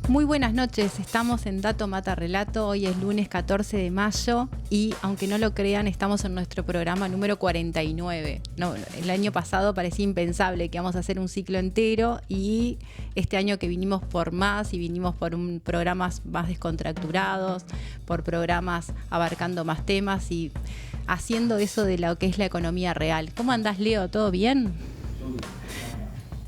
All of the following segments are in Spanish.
Muy buenas noches, estamos en Dato Mata Relato, hoy es lunes 14 de mayo y aunque no lo crean estamos en nuestro programa número 49. No, el año pasado parecía impensable que vamos a hacer un ciclo entero y este año que vinimos por más y vinimos por programas más descontracturados, por programas abarcando más temas y haciendo eso de lo que es la economía real. ¿Cómo andás, Leo? ¿Todo bien?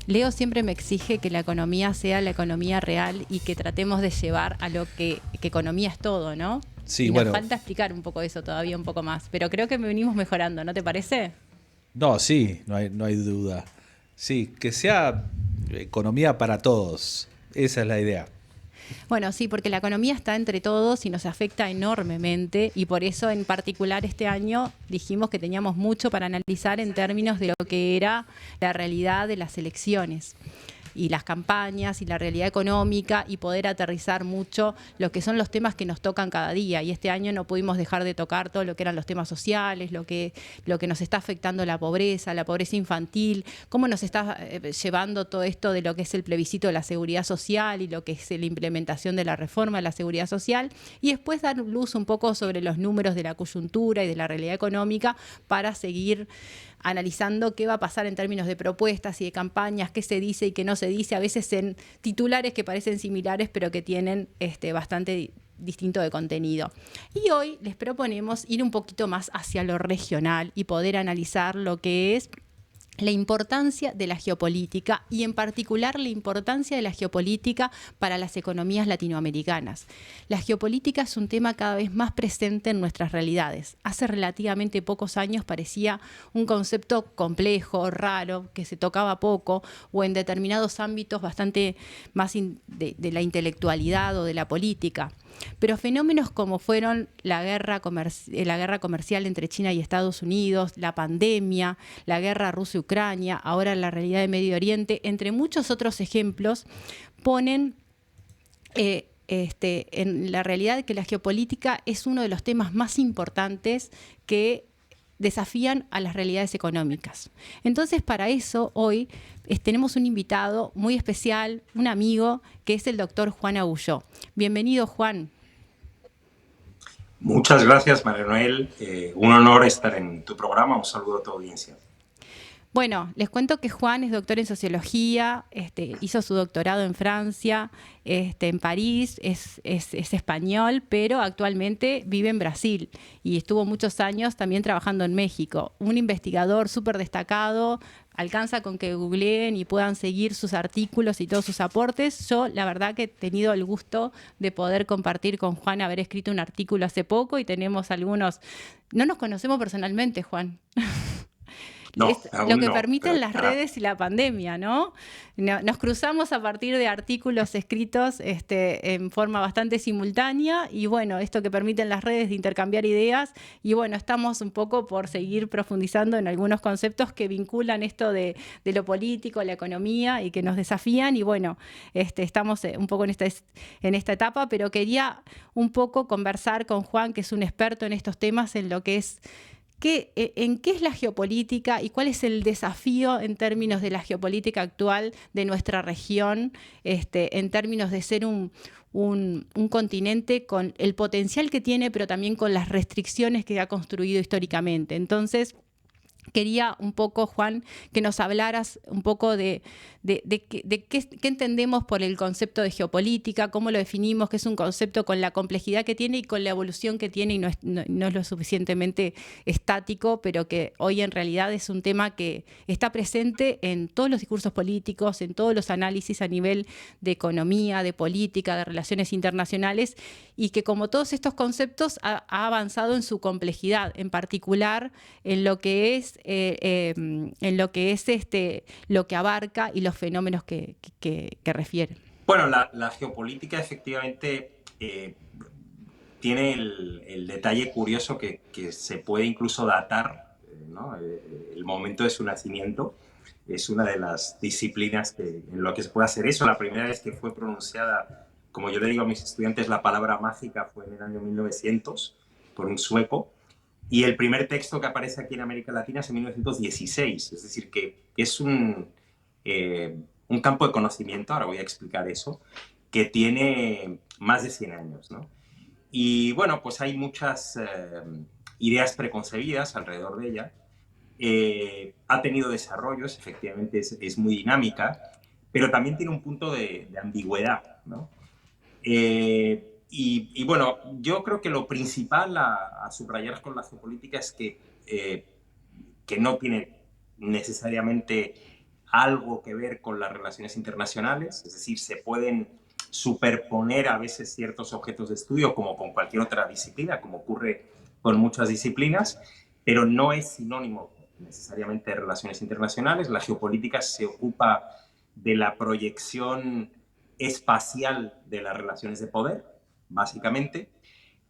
Leo siempre me exige que la economía sea la economía real y que tratemos de llevar a lo que economía es todo, ¿no? Sí, Y nos bueno, falta explicar un poco eso todavía, un poco más. Pero creo que venimos mejorando, ¿no te parece? no, sí, no hay duda. Sí, que sea economía para todos. Esa es la idea. Bueno, sí, porque la economía está entre todos y nos afecta enormemente y por eso en particular este año dijimos que teníamos mucho para analizar en términos de lo que era la realidad de las elecciones y las campañas y la realidad económica y poder aterrizar mucho lo que son los temas que nos tocan cada día. Y este año no pudimos dejar de tocar todo lo que eran los temas sociales, lo que nos está afectando la pobreza infantil, cómo nos está llevando todo esto de lo que es el plebiscito de la seguridad social y lo que es la implementación de la reforma de la seguridad social. Y después dar luz un poco sobre los números de la coyuntura y de la realidad económica para seguir analizando qué va a pasar en términos de propuestas y de campañas, qué se dice y qué no se dice, a veces en titulares que parecen similares pero que tienen bastante distinto de contenido. Y hoy les proponemos ir un poquito más hacia lo regional y poder analizar lo que es la importancia de la geopolítica y en particular la importancia de la geopolítica para las economías latinoamericanas. La geopolítica es un tema cada vez más presente en nuestras realidades. Hace relativamente pocos años parecía un concepto complejo, raro, que se tocaba poco o en determinados ámbitos bastante más de la intelectualidad o de la política. Pero fenómenos como fueron la guerra comercial entre China y Estados Unidos, la pandemia, la guerra Rusia-Ucrania, ahora la realidad de Medio Oriente, entre muchos otros ejemplos, ponen en la realidad de que la geopolítica es uno de los temas más importantes que desafían a las realidades económicas. Entonces, para eso, hoy tenemos un invitado muy especial, un amigo, que es el doctor Juan Agulló. Bienvenido, Juan. Muchas gracias, María Noel. Un honor estar en tu programa. Un saludo a tu audiencia. Bueno, les cuento que Juan es doctor en sociología, hizo su doctorado en Francia, en París, es español, pero actualmente vive en Brasil y estuvo muchos años también trabajando en México. Un investigador súper destacado, alcanza con que googleen y puedan seguir sus artículos y todos sus aportes. Yo, la verdad que he tenido el gusto de poder compartir con Juan, haber escrito un artículo hace poco y tenemos algunos... No nos conocemos personalmente, Juan. No, Es lo aún que no, permiten pero las redes y la pandemia, ¿no? Nos cruzamos a partir de artículos escritos en forma bastante simultánea y bueno, esto que permiten las redes de intercambiar ideas y bueno, estamos un poco por seguir profundizando en algunos conceptos que vinculan esto de lo político, la economía y que nos desafían y bueno, estamos un poco en esta etapa, pero quería un poco conversar con Juan, que es un experto en estos temas, en lo que es ¿en qué es la geopolítica y cuál es el desafío en términos de la geopolítica actual de nuestra región, en términos de ser un continente con el potencial que tiene, pero también con las restricciones que ha construido históricamente? Entonces, quería un poco, Juan, que nos hablaras un poco de qué entendemos por el concepto de geopolítica, cómo lo definimos, que es un concepto con la complejidad que tiene y con la evolución que tiene y no es lo suficientemente estático, pero que hoy en realidad es un tema que está presente en todos los discursos políticos, en todos los análisis a nivel de economía, de política, de relaciones internacionales y que como todos estos conceptos ha avanzado en su complejidad, en particular en lo que es lo que abarca y los fenómenos que refiere. Bueno, la geopolítica efectivamente tiene el detalle curioso que se puede incluso datar, ¿no? El momento de su nacimiento. Es una de las disciplinas en lo que se puede hacer eso. La primera vez que fue pronunciada, como yo le digo a mis estudiantes, la palabra mágica fue en el año 1900 por un sueco. Y el primer texto que aparece aquí en América Latina es en 1916. Es decir, que es un campo de conocimiento, ahora voy a explicar eso, que tiene más de 100 años, ¿no? Y bueno, pues hay muchas ideas preconcebidas alrededor de ella. Ha tenido desarrollos, efectivamente es muy dinámica, pero también tiene un punto de ambigüedad, ¿no? Y bueno, yo creo que lo principal a subrayar con la geopolítica es que no tiene necesariamente algo que ver con las relaciones internacionales, es decir, se pueden superponer a veces ciertos objetos de estudio como con cualquier otra disciplina, como ocurre con muchas disciplinas, pero no es sinónimo necesariamente de relaciones internacionales. La geopolítica se ocupa de la proyección espacial de las relaciones de poder, básicamente.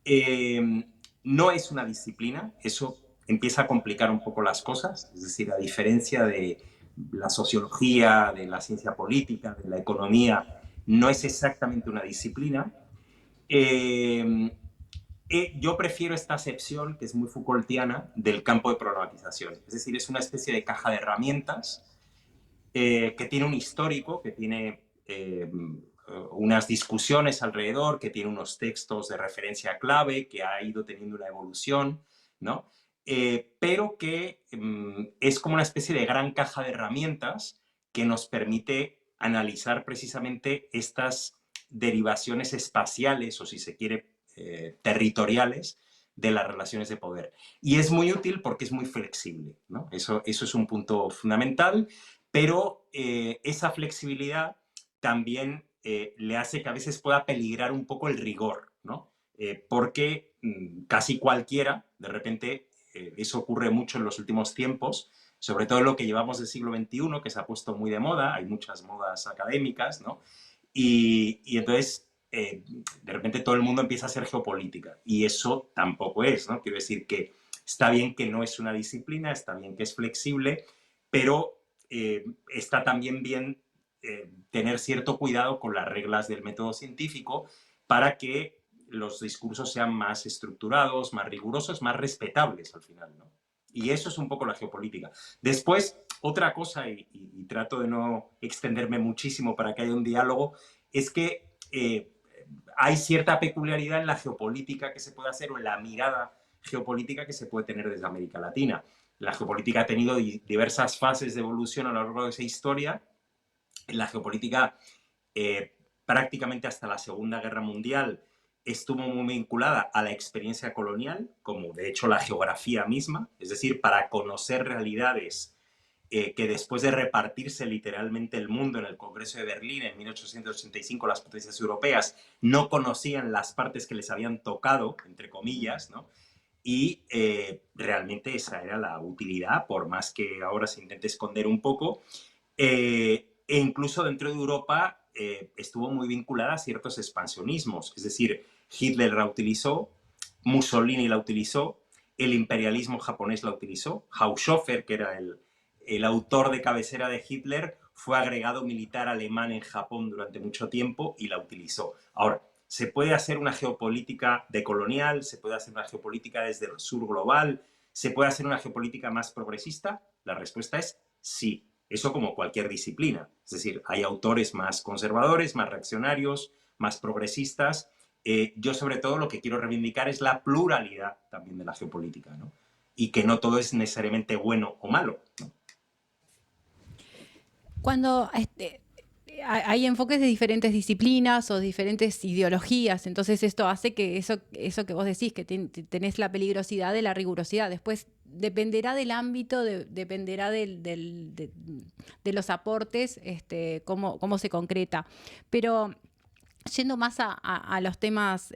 Eh, no es una disciplina, eso empieza a complicar un poco las cosas, es decir, a diferencia de la sociología, de la ciencia política, de la economía, no es exactamente una disciplina. Eh, yo prefiero esta acepción, que es muy Foucaultiana, del campo de problematización. Es decir, es una especie de caja de herramientas que tiene un histórico, que tiene unas discusiones alrededor, que tiene unos textos de referencia clave, que ha ido teniendo una evolución, ¿no? Pero que es como una especie de gran caja de herramientas que nos permite analizar precisamente estas derivaciones espaciales o, si se quiere, territoriales de las relaciones de poder. Y es muy útil porque es muy flexible, ¿no? Eso es un punto fundamental, pero esa flexibilidad también le hace que a veces pueda peligrar un poco el rigor, ¿no? Porque casi cualquiera, de repente, eso ocurre mucho en los últimos tiempos, sobre todo en lo que llevamos del siglo XXI, que se ha puesto muy de moda, hay muchas modas académicas, ¿no? Y entonces, de repente todo el mundo empieza a hacer geopolítica, y eso tampoco es, ¿no? Quiero decir que está bien que no es una disciplina, está bien que es flexible, pero está también bien tener cierto cuidado con las reglas del método científico para que los discursos sean más estructurados, más rigurosos, más respetables al final, ¿no? Y eso es un poco la geopolítica. Después, otra cosa, y trato de no extenderme muchísimo para que haya un diálogo, es que hay cierta peculiaridad en la geopolítica que se puede hacer o en la mirada geopolítica que se puede tener desde América Latina. La geopolítica ha tenido diversas fases de evolución a lo largo de esa historia. La geopolítica, prácticamente hasta la Segunda Guerra Mundial, estuvo muy vinculada a la experiencia colonial, como de hecho la geografía misma, es decir, para conocer realidades que después de repartirse literalmente el mundo en el Congreso de Berlín en 1885, las potencias europeas no conocían las partes que les habían tocado, entre comillas, ¿no? Y realmente esa era la utilidad, por más que ahora se intente esconder un poco. E incluso dentro de Europa estuvo muy vinculada a ciertos expansionismos, es decir, Hitler la utilizó, Mussolini la utilizó, el imperialismo japonés la utilizó, Haushofer, que era el autor de cabecera de Hitler, fue agregado militar alemán en Japón durante mucho tiempo y la utilizó. Ahora, ¿se puede hacer una geopolítica decolonial? ¿Se puede hacer una geopolítica desde el sur global? ¿Se puede hacer una geopolítica más progresista? La respuesta es sí. Eso como cualquier disciplina. Es decir, hay autores más conservadores, más reaccionarios, más progresistas. Yo sobre todo lo que quiero reivindicar es la pluralidad también de la geopolítica, ¿no? Y que no todo es necesariamente bueno o malo, ¿no? Cuando hay enfoques de diferentes disciplinas o diferentes ideologías, entonces esto hace que eso que vos decís, que tenés la peligrosidad de la rigurosidad, después dependerá del ámbito, dependerá de los aportes, cómo se concreta. Pero yendo más a los temas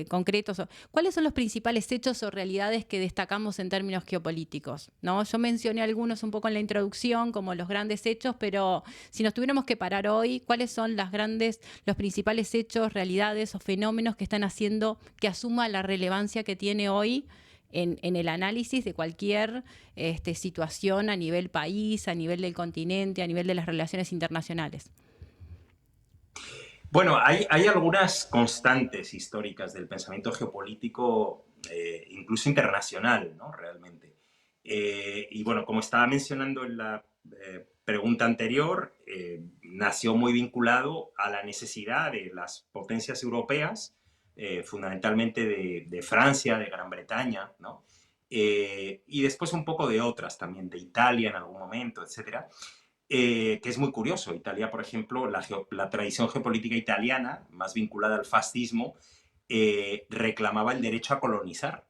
concretos, ¿cuáles son los principales hechos o realidades que destacamos en términos geopolíticos? ¿No? Yo mencioné algunos un poco en la introducción, como los grandes hechos, pero si nos tuviéramos que parar hoy, ¿cuáles son los principales hechos, realidades o fenómenos que están haciendo que asuma la relevancia que tiene hoy en el análisis de cualquier situación a nivel país, a nivel del continente, a nivel de las relaciones internacionales? Bueno, hay algunas constantes históricas del pensamiento geopolítico, incluso internacional, ¿no? Realmente. Y bueno, como estaba mencionando en la pregunta anterior, nació muy vinculado a la necesidad de las potencias europeas, fundamentalmente de Francia, de Gran Bretaña, ¿no? Y después un poco de otras también, de Italia en algún momento, etcétera, que es muy curioso. Italia, por ejemplo, la tradición geopolítica italiana, más vinculada al fascismo, reclamaba el derecho a colonizar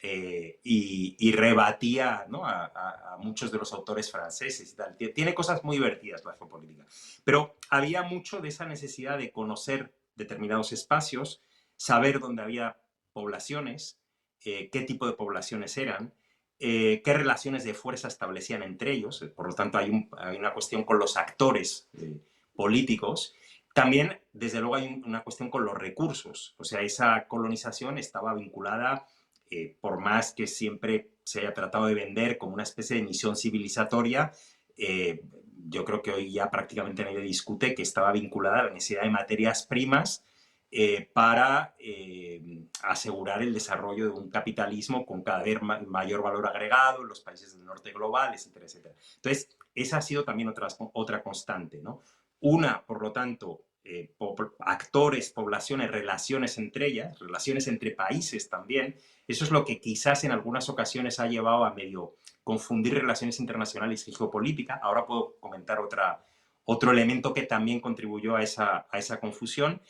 y rebatía, ¿no?, a muchos de los autores franceses y tal. Tiene cosas muy divertidas la geopolítica. Pero había mucho de esa necesidad de conocer determinados espacios, saber dónde había poblaciones, qué tipo de poblaciones eran, qué relaciones de fuerza establecían entre ellos. Por lo tanto, hay una cuestión con los actores políticos. También, desde luego, hay una cuestión con los recursos. O sea, esa colonización estaba vinculada, por más que siempre se haya tratado de vender como una especie de misión civilizatoria, yo creo que hoy ya prácticamente nadie discute que estaba vinculada a la necesidad de materias primas para asegurar el desarrollo de un capitalismo con cada vez mayor valor agregado en los países del norte global, etcétera, etcétera. Entonces, esa ha sido también otra constante, ¿no? Una, por lo tanto, actores, poblaciones, relaciones entre ellas, relaciones entre países también. Eso es lo que quizás en algunas ocasiones ha llevado a medio confundir relaciones internacionales y geopolítica. Ahora puedo comentar otro elemento que también contribuyó a esa confusión.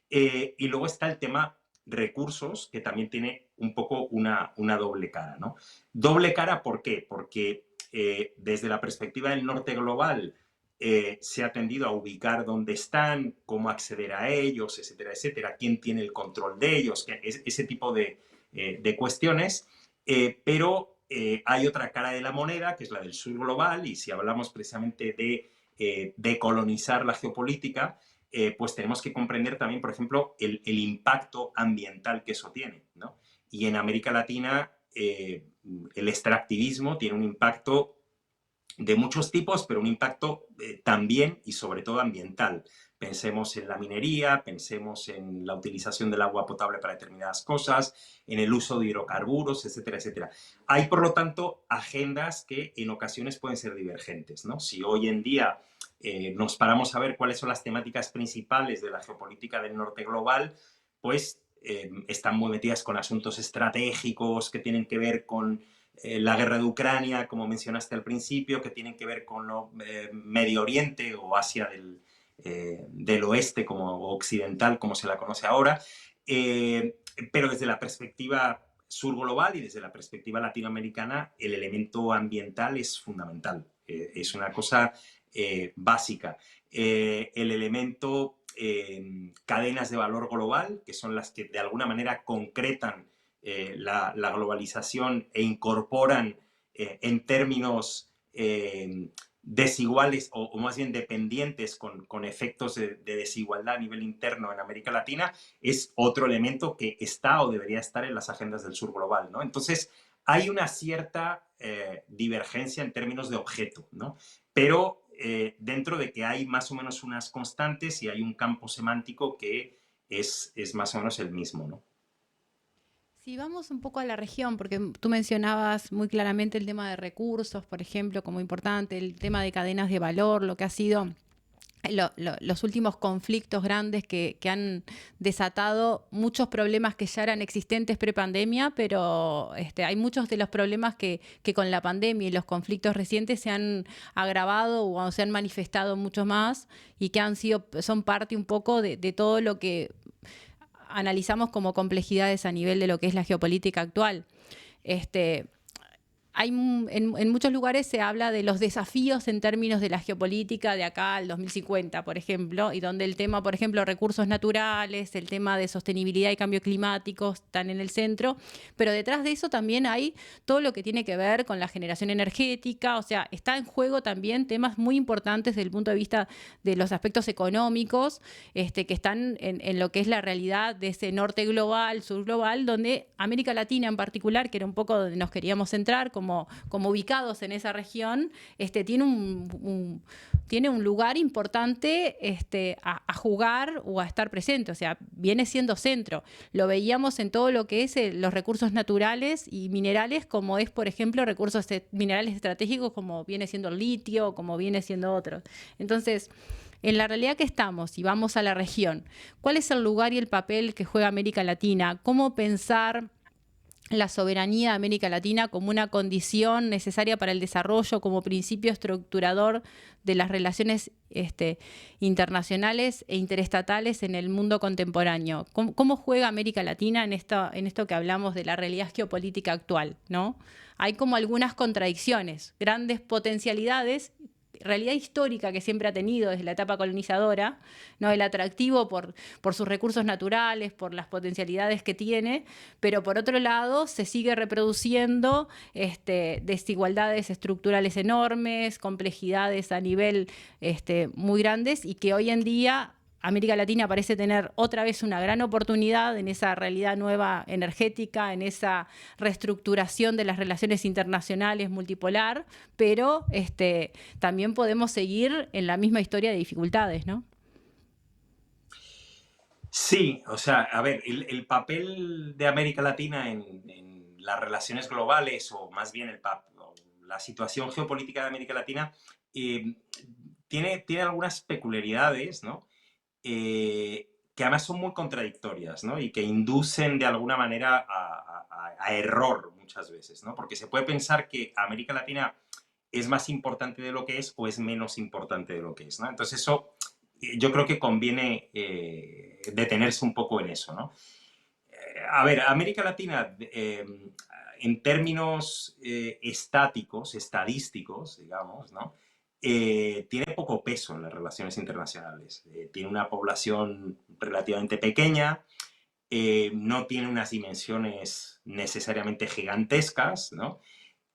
Y luego está el tema recursos, que también tiene un poco una doble cara, ¿no? Doble cara, ¿por qué? Porque desde la perspectiva del norte global se ha tendido a ubicar dónde están, cómo acceder a ellos, etcétera, etcétera, quién tiene el control de ellos, ese tipo de cuestiones, pero hay otra cara de la moneda, que es la del sur global, y si hablamos precisamente de decolonizar la geopolítica, pues tenemos que comprender también, por ejemplo, el impacto ambiental que eso tiene, ¿no? Y en América Latina el extractivismo tiene un impacto de muchos tipos, pero un impacto también y sobre todo ambiental. Pensemos en la minería, pensemos en la utilización del agua potable para determinadas cosas, en el uso de hidrocarburos, etcétera, etcétera. Hay, por lo tanto, agendas que en ocasiones pueden ser divergentes, ¿no? Si hoy en día nos paramos a ver cuáles son las temáticas principales de la geopolítica del norte global, pues están muy metidas con asuntos estratégicos que tienen que ver con la guerra de Ucrania, como mencionaste al principio, que tienen que ver con lo, Medio Oriente o Asia del oeste como occidental, como se la conoce ahora, pero desde la perspectiva sur global y desde la perspectiva latinoamericana, el elemento ambiental es fundamental, es una cosa básica. El elemento cadenas de valor global, que son las que de alguna manera concretan la globalización e incorporan en términos desiguales o más bien dependientes con efectos de desigualdad a nivel interno en América Latina, es otro elemento que está o debería estar en las agendas del sur global, ¿no? Entonces, hay una cierta divergencia en términos de objeto, ¿no? Pero dentro de que hay más o menos unas constantes y hay un campo semántico que es más o menos el mismo, ¿no? Si vamos un poco a la región, porque tú mencionabas muy claramente el tema de recursos, por ejemplo, como importante, el tema de cadenas de valor, lo que ha sido los últimos conflictos grandes que han desatado muchos problemas que ya eran existentes pre-pandemia, pero hay muchos de los problemas que con la pandemia y los conflictos recientes se han agravado o se han manifestado mucho más y que son parte un poco de todo lo que analizamos como complejidades a nivel de lo que es la geopolítica actual. En muchos lugares se habla de los desafíos en términos de la geopolítica de acá al 2050, por ejemplo, y donde el tema, por ejemplo, recursos naturales, el tema de sostenibilidad y cambio climático están en el centro, pero detrás de eso también hay todo lo que tiene que ver con la generación energética, o sea, está en juego también temas muy importantes desde el punto de vista de los aspectos económicos, que están en lo que es la realidad de ese norte global, sur global, donde América Latina en particular, que era un poco donde nos queríamos centrar, como como ubicados en esa región, tiene un lugar importante a jugar o a estar presente, o sea, viene siendo centro. Lo veíamos en todo lo que es los recursos naturales y minerales, como es, por ejemplo, recursos minerales estratégicos, como viene siendo el litio, como viene siendo otros. Entonces, en la realidad que estamos, y vamos a la región, ¿cuál es el lugar y el papel que juega América Latina? ¿Cómo pensar la soberanía de América Latina como una condición necesaria para el desarrollo, como principio estructurador de las relaciones internacionales e interestatales en el mundo contemporáneo? ¿Cómo juega América Latina en esto que hablamos de la realidad geopolítica actual, ¿no? Hay como algunas contradicciones, grandes potencialidades, realidad histórica que siempre ha tenido desde la etapa colonizadora, ¿no? El atractivo por sus recursos naturales, por las potencialidades que tiene, pero por otro lado se sigue reproduciendo desigualdades estructurales enormes, complejidades a nivel muy grandes, y que hoy en día América Latina parece tener otra vez una gran oportunidad en esa realidad nueva energética, en esa reestructuración de las relaciones internacionales multipolar, pero también podemos seguir en la misma historia de dificultades, ¿no? Sí, o sea, a ver, el papel de América Latina en las relaciones globales, o más bien la situación geopolítica de América Latina, eh, tiene algunas peculiaridades, ¿no? Que además son muy contradictorias, ¿no? Y que inducen de alguna manera a error muchas veces, ¿no? Porque se puede pensar que América Latina es más importante de lo que es o es menos importante de lo que es, ¿no? Entonces eso, yo creo que conviene detenerse un poco en eso, ¿no? A ver, América Latina, en términos estáticos, estadísticos, digamos, ¿no? Tiene poco peso en las relaciones internacionales. Tiene una población relativamente pequeña, no tiene unas dimensiones necesariamente gigantescas, ¿no?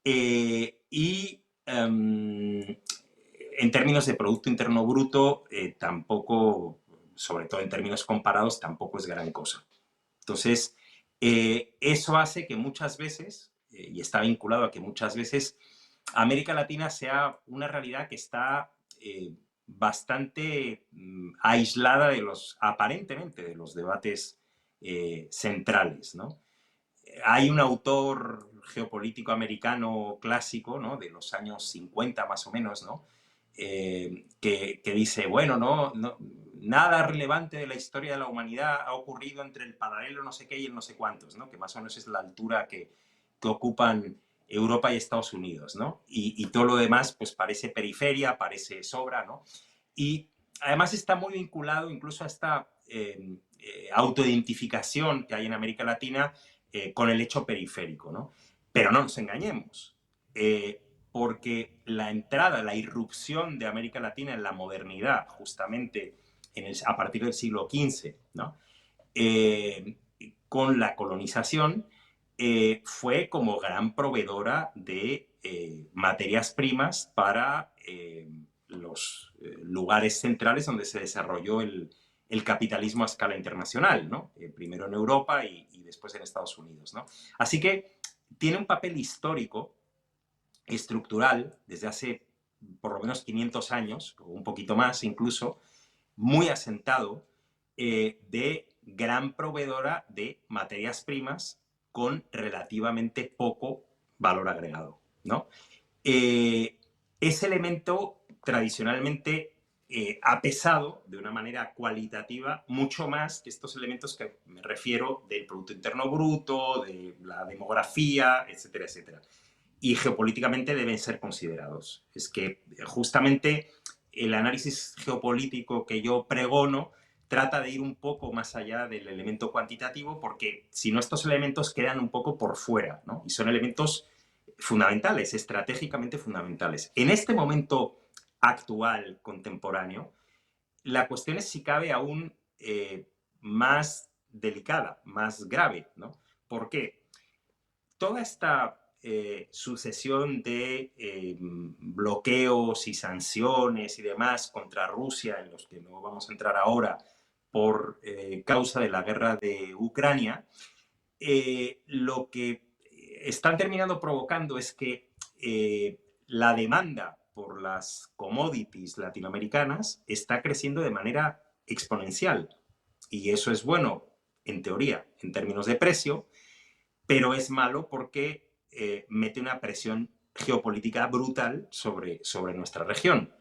Y en términos de Producto Interno Bruto, tampoco, sobre todo en términos comparados, tampoco es gran cosa. Entonces, eso hace que muchas veces, y está vinculado a que muchas veces América Latina sea una realidad que está bastante aislada aparentemente, de los debates centrales, ¿no? Hay un autor geopolítico americano clásico, ¿no? De los años 50 más o menos, ¿no? Que dice, bueno, nada relevante de la historia de la humanidad ha ocurrido entre el paralelo no sé qué y el no sé cuántos, ¿no? Que más o menos es la altura que ocupan Europa y Estados Unidos, ¿no? Y todo lo demás pues parece periferia, parece sobra, ¿no? Y además está muy vinculado incluso a esta autoidentificación que hay en América Latina con el hecho periférico, ¿no? Pero no nos engañemos, porque la entrada, la irrupción de América Latina en la modernidad, justamente a partir del siglo XV, ¿no? Con la colonización, fue como gran proveedora de materias primas para los lugares centrales donde se desarrolló el capitalismo a escala internacional, ¿no? Primero en Europa y después en Estados Unidos, ¿no? Así que tiene un papel histórico, estructural, desde hace por lo menos 500 años, o un poquito más incluso, muy asentado, de gran proveedora de materias primas con relativamente poco valor agregado, ¿no? Ese elemento tradicionalmente ha pesado de una manera cualitativa mucho más que estos elementos que me refiero del Producto Interno Bruto, de la demografía, etcétera, etcétera. Y geopolíticamente deben ser considerados. Es que justamente el análisis geopolítico que yo pregono trata de ir un poco más allá del elemento cuantitativo, porque si no, estos elementos quedan un poco por fuera, ¿no? Y son elementos fundamentales, estratégicamente fundamentales. En este momento actual, contemporáneo, la cuestión es si cabe aún más delicada, más grave, ¿no? ¿Por qué? Toda esta sucesión de bloqueos y sanciones y demás contra Rusia, en los que no vamos a entrar ahora por causa de la guerra de Ucrania, lo que están terminando provocando es que la demanda por las commodities latinoamericanas está creciendo de manera exponencial. Y eso es bueno, en teoría, en términos de precio, pero es malo porque mete una presión geopolítica brutal sobre nuestra región.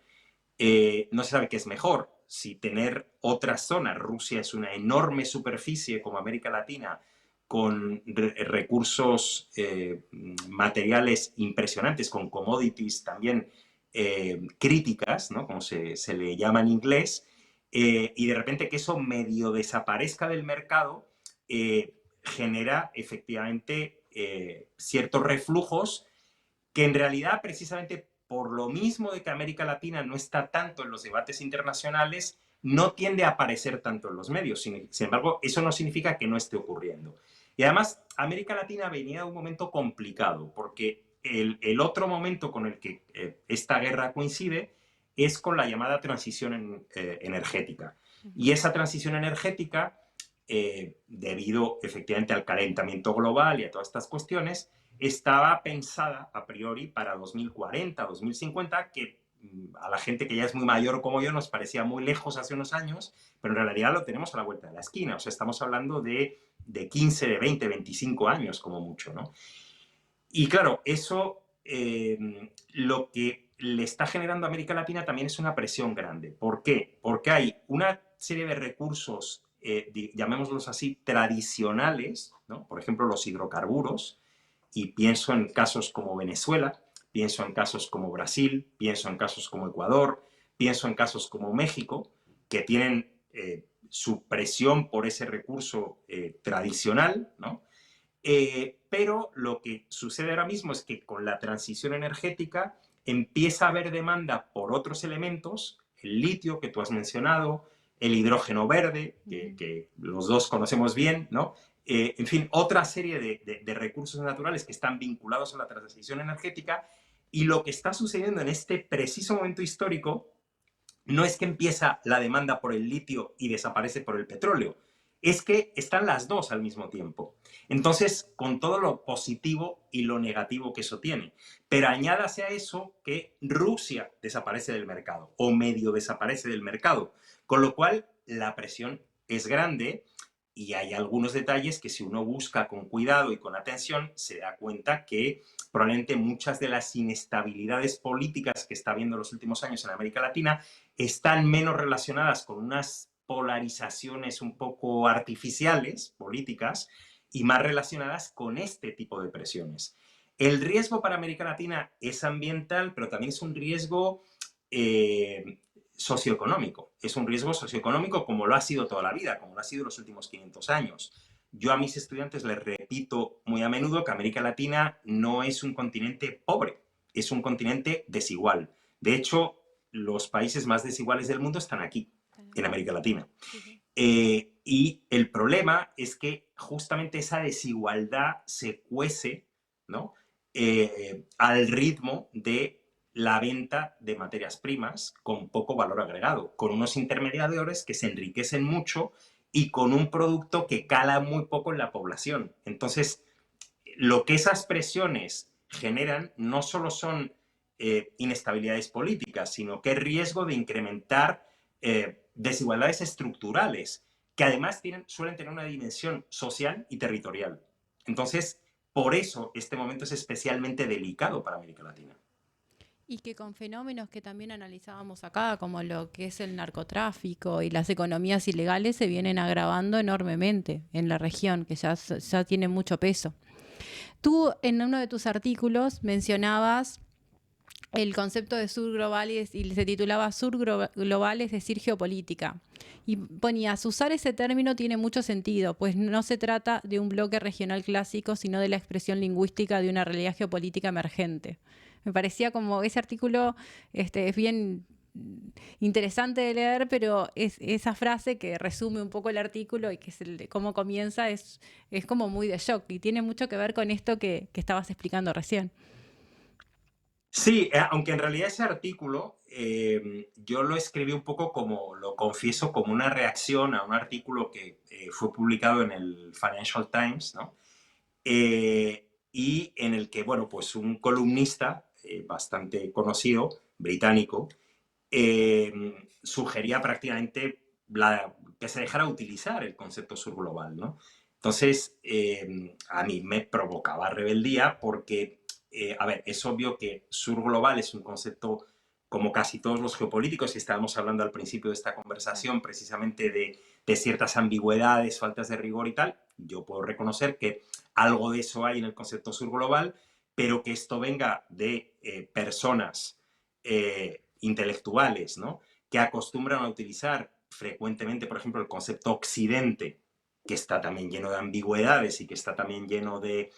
No se sabe qué es mejor, si tener otras zonas. Rusia es una enorme superficie como América Latina, con recursos materiales impresionantes, con commodities también críticas, ¿no? Como se le llama en inglés, y de repente que eso medio desaparezca del mercado, genera efectivamente ciertos reflujos que en realidad precisamente por lo mismo de que América Latina no está tanto en los debates internacionales, no tiende a aparecer tanto en los medios. Sin embargo, eso no significa que no esté ocurriendo. Y además, América Latina venía de un momento complicado, porque el otro momento con el que esta guerra coincide es con la llamada transición energética. Y esa transición energética, debido efectivamente al calentamiento global y a todas estas cuestiones, estaba pensada a priori para 2040, 2050, que a la gente que ya es muy mayor como yo nos parecía muy lejos hace unos años, pero en realidad lo tenemos a la vuelta de la esquina. O sea, estamos hablando de 15, de 20, 25 años como mucho, ¿no? Y claro, eso lo que le está generando a América Latina también es una presión grande. ¿Por qué? Porque hay una serie de recursos, llamémoslos así, tradicionales, ¿no? Por ejemplo, los hidrocarburos, y pienso en casos como Venezuela, pienso en casos como Brasil, pienso en casos como Ecuador, pienso en casos como México, que tienen su presión por ese recurso tradicional, ¿no? Pero lo que sucede ahora mismo es que con la transición energética empieza a haber demanda por otros elementos, el litio que tú has mencionado, el hidrógeno verde, que los dos conocemos bien, ¿no? En fin, otra serie de recursos naturales que están vinculados a la transición energética, y lo que está sucediendo en este preciso momento histórico no es que empieza la demanda por el litio y desaparece por el petróleo, es que están las dos al mismo tiempo. Entonces, con todo lo positivo y lo negativo que eso tiene. Pero añádase a eso que Rusia desaparece del mercado o medio desaparece del mercado, con lo cual la presión es grande. Y hay algunos detalles que si uno busca con cuidado y con atención, se da cuenta que probablemente muchas de las inestabilidades políticas que está habiendo en los últimos años en América Latina están menos relacionadas con unas polarizaciones un poco artificiales, políticas, y más relacionadas con este tipo de presiones. El riesgo para América Latina es ambiental, pero también es un riesgo socioeconómico. Es un riesgo socioeconómico como lo ha sido toda la vida, como lo ha sido los últimos 500 años. Yo a mis estudiantes les repito muy a menudo que América Latina no es un continente pobre, es un continente desigual. De hecho, los países más desiguales del mundo están aquí, en América Latina. Y el problema es que justamente esa desigualdad se cuece, ¿no? Al ritmo de la venta de materias primas con poco valor agregado, con unos intermediarios que se enriquecen mucho y con un producto que cala muy poco en la población. Entonces, lo que esas presiones generan no solo son inestabilidades políticas, sino que es riesgo de incrementar desigualdades estructurales, que además suelen tener una dimensión social y territorial. Entonces, por eso este momento es especialmente delicado para América Latina. Y que con fenómenos que también analizábamos acá, como lo que es el narcotráfico y las economías ilegales, se vienen agravando enormemente en la región, que ya tiene mucho peso. Tú en uno de tus artículos mencionabas el concepto de sur globales y se titulaba Sur global, es decir, geopolítica. Y ponías, usar ese término tiene mucho sentido, pues no se trata de un bloque regional clásico, sino de la expresión lingüística de una realidad geopolítica emergente. Me parecía como ese artículo es bien interesante de leer, pero es esa frase que resume un poco el artículo y que es cómo comienza es como muy de shock y tiene mucho que ver con esto que estabas explicando recién. Sí, aunque en realidad ese artículo yo lo escribí un poco como, lo confieso, como una reacción a un artículo que fue publicado en el Financial Times, ¿no? y en el que, bueno, pues un columnista bastante conocido, británico, sugería prácticamente que se dejara utilizar el concepto surglobal, ¿no? Entonces, a mí me provocaba rebeldía porque, a ver, es obvio que surglobal es un concepto como casi todos los geopolíticos, y estábamos hablando al principio de esta conversación precisamente de ciertas ambigüedades, faltas de rigor y tal. Yo puedo reconocer que algo de eso hay en el concepto surglobal, pero que esto venga de personas intelectuales, ¿no? Que acostumbran a utilizar frecuentemente, por ejemplo, el concepto occidente, que está también lleno de ambigüedades y que está también lleno de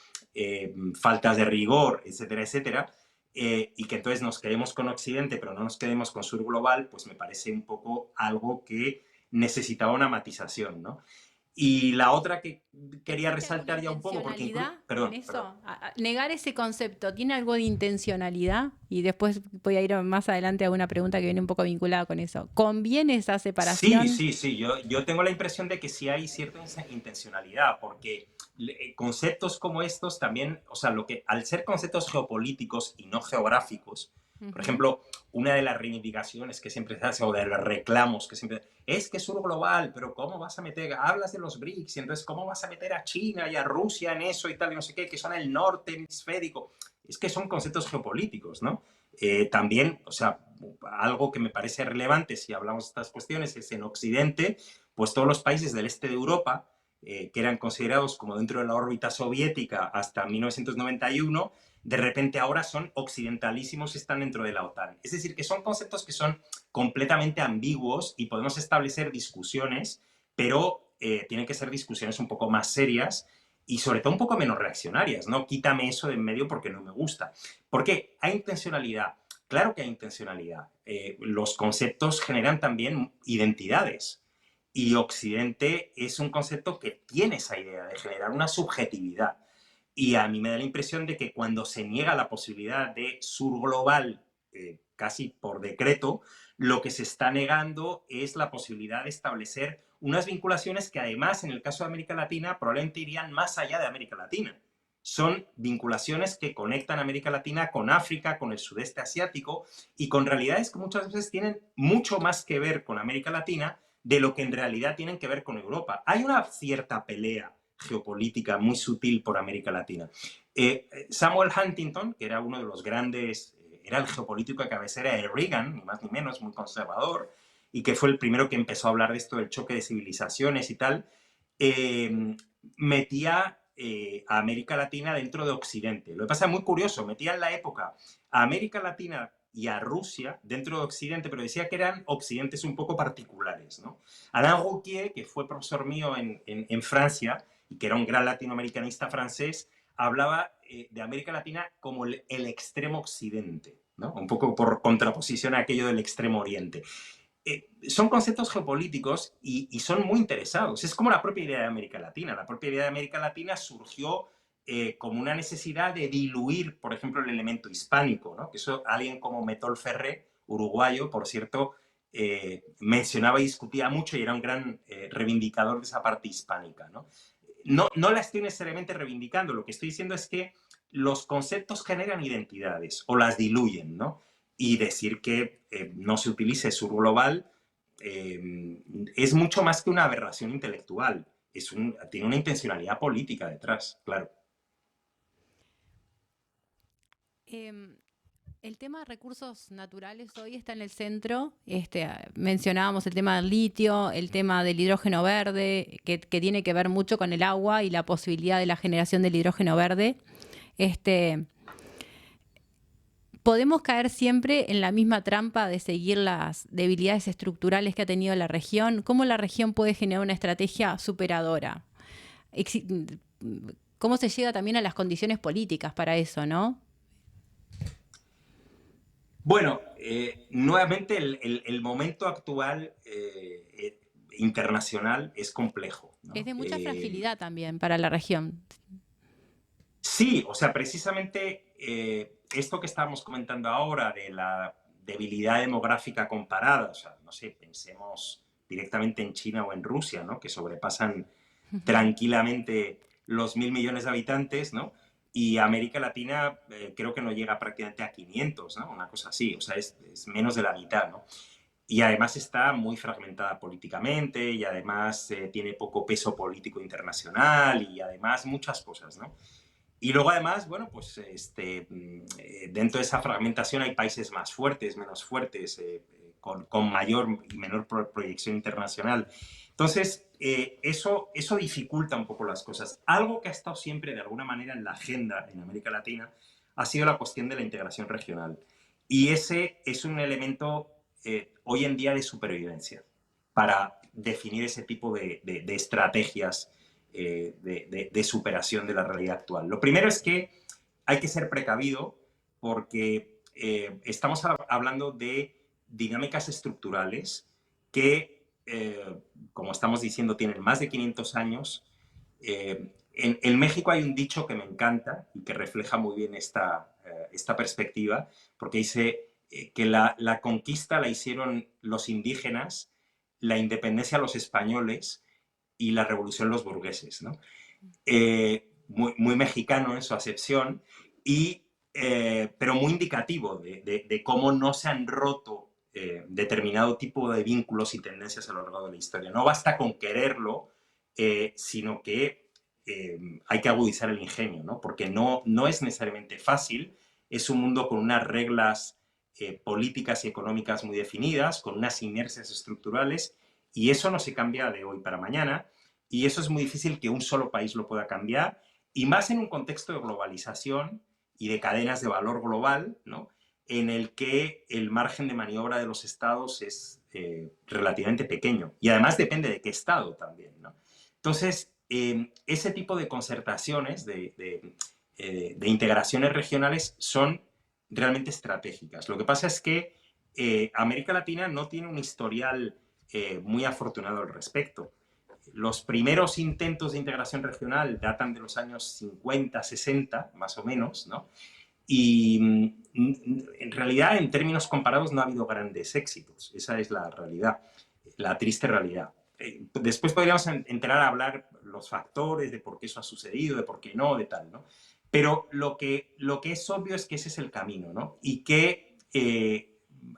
faltas de rigor, etcétera, etcétera, y que entonces nos quedemos con Occidente, pero no nos quedemos con sur global, pues me parece un poco algo que necesitaba una matización, ¿no? Y la otra que quería ¿Viste alguna resaltar ya un poco, porque incluso... intencionalidad en Perdón, perdón. eso? Negar ese concepto, ¿tiene algo de intencionalidad? Y después voy a ir más adelante a una pregunta que viene un poco vinculada con eso. ¿Conviene esa Sí, separación? sí, sí. Yo tengo la impresión de que sí hay cierta intencionalidad, porque conceptos como estos también, o sea, lo que al ser conceptos geopolíticos y no geográficos, por Ujú. ejemplo, una de las reivindicaciones que siempre se hace, o de los reclamos que siempre es que es sur global, pero ¿cómo vas a meter? Hablas de los BRICS, y entonces ¿cómo vas a meter a China y a Rusia en eso y tal, y no sé qué, que son el norte hemisférico? Es que son conceptos geopolíticos, ¿no? También, o sea, algo que me parece relevante si hablamos de estas cuestiones es en Occidente, pues todos los países del este de Europa, que eran considerados como dentro de la órbita soviética hasta 1991, de repente ahora son occidentalísimos y están dentro de la OTAN. Es decir, que son conceptos que son completamente ambiguos y podemos establecer discusiones, pero tienen que ser discusiones un poco más serias y sobre todo un poco menos reaccionarias, ¿no? Quítame eso de en medio porque no me gusta. ¿Por qué? Hay intencionalidad. Claro que hay intencionalidad. Los conceptos generan también identidades. Y Occidente es un concepto que tiene esa idea de generar una subjetividad. Y a mí me da la impresión de que cuando se niega la posibilidad de sur global, casi por decreto, lo que se está negando es la posibilidad de establecer unas vinculaciones que además en el caso de América Latina probablemente irían más allá de América Latina. Son vinculaciones que conectan América Latina con África, con el sudeste asiático y con realidades que muchas veces tienen mucho más que ver con América Latina de lo que en realidad tienen que ver con Europa. Hay una cierta pelea geopolítica muy sutil por América Latina. Samuel Huntington, que era uno de los grandes, era el geopolítico de cabecera de Reagan, ni más ni menos, muy conservador, y que fue el primero que empezó a hablar de esto del choque de civilizaciones y tal, metía a América Latina dentro de Occidente. Lo que pasa es muy curioso, metía en la época a América Latina y a Rusia dentro de Occidente, pero decía que eran occidentes un poco particulares, ¿no? Alain Rouquier, que fue profesor mío en Francia y que era un gran latinoamericanista francés, hablaba de América Latina como el extremo occidente, ¿no? Un poco por contraposición a aquello del extremo oriente. Son conceptos geopolíticos y son muy interesados. Es como la propia idea de América Latina. La propia idea de América Latina surgió como una necesidad de diluir, por ejemplo, el elemento hispánico, ¿no? Que eso alguien como Metol Ferré, uruguayo, por cierto, mencionaba y discutía mucho y era un gran reivindicador de esa parte hispánica, ¿no? No la estoy necesariamente reivindicando, lo que estoy diciendo es que los conceptos generan identidades o las diluyen, ¿no? Y decir que no se utilice sur global es mucho más que una aberración intelectual, tiene una intencionalidad política detrás, claro. Em, el tema de recursos naturales hoy está en el centro. Mencionábamos el tema del litio, el tema del hidrógeno verde, que tiene que ver mucho con el agua y la posibilidad de la generación del hidrógeno verde. Este, podemos caer siempre en la misma trampa de seguir las debilidades estructurales que ha tenido la región. ¿Cómo la región puede generar una estrategia superadora? ¿Cómo se llega también a las condiciones políticas para eso, no? Bueno, nuevamente el momento actual internacional es complejo, Es ¿no? de mucha fragilidad también para la región. Sí, o sea, precisamente esto que estábamos comentando ahora de la debilidad demográfica comparada, o sea, no sé, pensemos directamente en China o en Rusia, ¿no? Que sobrepasan tranquilamente los 1.000 millones de habitantes, ¿no? y América Latina creo que no llega prácticamente a 500, ¿no? Una cosa así, o sea, es menos de la mitad, ¿no? Y además está muy fragmentada políticamente y además tiene poco peso político internacional y además muchas cosas, ¿no? Y luego además, bueno, pues dentro de esa fragmentación hay países más fuertes, menos fuertes, con mayor y menor proyección internacional. Entonces, eso dificulta un poco las cosas. Algo que ha estado siempre de alguna manera en la agenda en América Latina ha sido la cuestión de la integración regional. Y ese es un elemento hoy en día de supervivencia para definir ese tipo de estrategias de superación de la realidad actual. Lo primero es que hay que ser precavido porque estamos hablando de dinámicas estructurales que, como estamos diciendo, tienen más de 500 años. En México hay un dicho que me encanta y que refleja muy bien esta perspectiva, porque dice que la conquista la hicieron los indígenas, la independencia los españoles y la revolución los burgueses, ¿no? Muy mexicano en su acepción, pero muy indicativo de cómo no se han roto determinado tipo de vínculos y tendencias a lo largo de la historia. No basta con quererlo, sino que hay que agudizar el ingenio, ¿no? Porque no es necesariamente fácil, es un mundo con unas reglas políticas y económicas muy definidas, con unas inercias estructurales, y eso no se cambia de hoy para mañana, y eso es muy difícil que un solo país lo pueda cambiar, y más en un contexto de globalización y de cadenas de valor global, ¿no? En el que el margen de maniobra de los estados es relativamente pequeño. Y además depende de qué estado también, ¿no? Entonces, ese tipo de concertaciones, de integraciones regionales son realmente estratégicas. Lo que pasa es que América Latina no tiene un historial muy afortunado al respecto. Los primeros intentos de integración regional datan de los años 50, 60, más o menos, ¿no? Y en realidad, en términos comparados, no ha habido grandes éxitos. Esa es la realidad, la triste realidad. Después podríamos entrar a hablar los factores de por qué eso ha sucedido, de por qué no, de tal, ¿no? Pero lo que es obvio es que ese es el camino, ¿no? Y que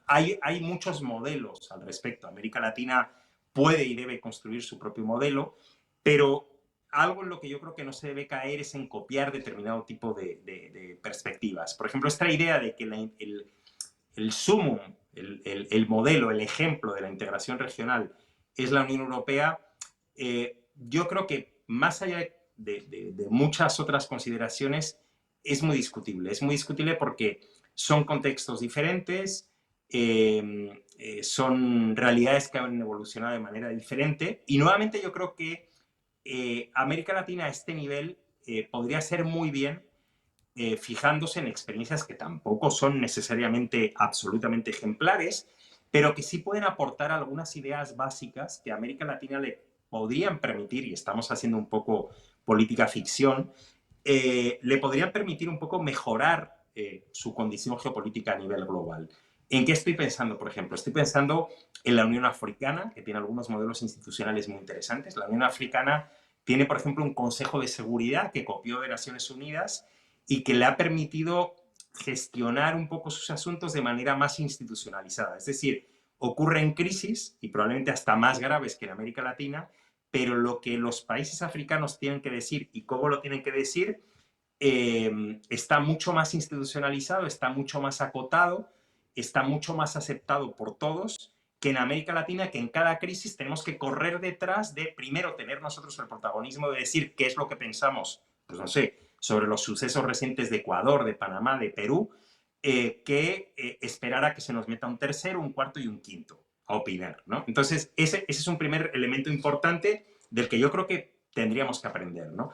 hay muchos modelos al respecto. América Latina puede y debe construir su propio modelo, pero algo en lo que yo creo que no se debe caer es en copiar determinado tipo de perspectivas. Por ejemplo, esta idea de que el sumum, el modelo, el ejemplo de la integración regional es la Unión Europea, yo creo que más allá de muchas otras consideraciones, es muy discutible. Es muy discutible porque son contextos diferentes, son realidades que han evolucionado de manera diferente y nuevamente yo creo que América Latina a este nivel podría ser muy bien fijándose en experiencias que tampoco son necesariamente absolutamente ejemplares, pero que sí pueden aportar algunas ideas básicas que a América Latina le podrían permitir, y estamos haciendo un poco política ficción, le podrían permitir un poco mejorar su condición geopolítica a nivel global. ¿En qué estoy pensando, por ejemplo? Estoy pensando en la Unión Africana, que tiene algunos modelos institucionales muy interesantes. La Unión Africana tiene, por ejemplo, un Consejo de Seguridad que copió de Naciones Unidas y que le ha permitido gestionar un poco sus asuntos de manera más institucionalizada. Es decir, ocurren crisis, y probablemente hasta más graves que en América Latina, pero lo que los países africanos tienen que decir y cómo lo tienen que decir está mucho más institucionalizado, está mucho más acotado, está mucho más aceptado por todos que en América Latina, que en cada crisis tenemos que correr detrás de, primero, tener nosotros el protagonismo de decir qué es lo que pensamos, pues no sé, sobre los sucesos recientes de Ecuador, de Panamá, de Perú, que esperar a que se nos meta un tercero, un cuarto y un quinto a opinar, ¿no? Entonces, ese es un primer elemento importante del que yo creo que tendríamos que aprender, ¿no?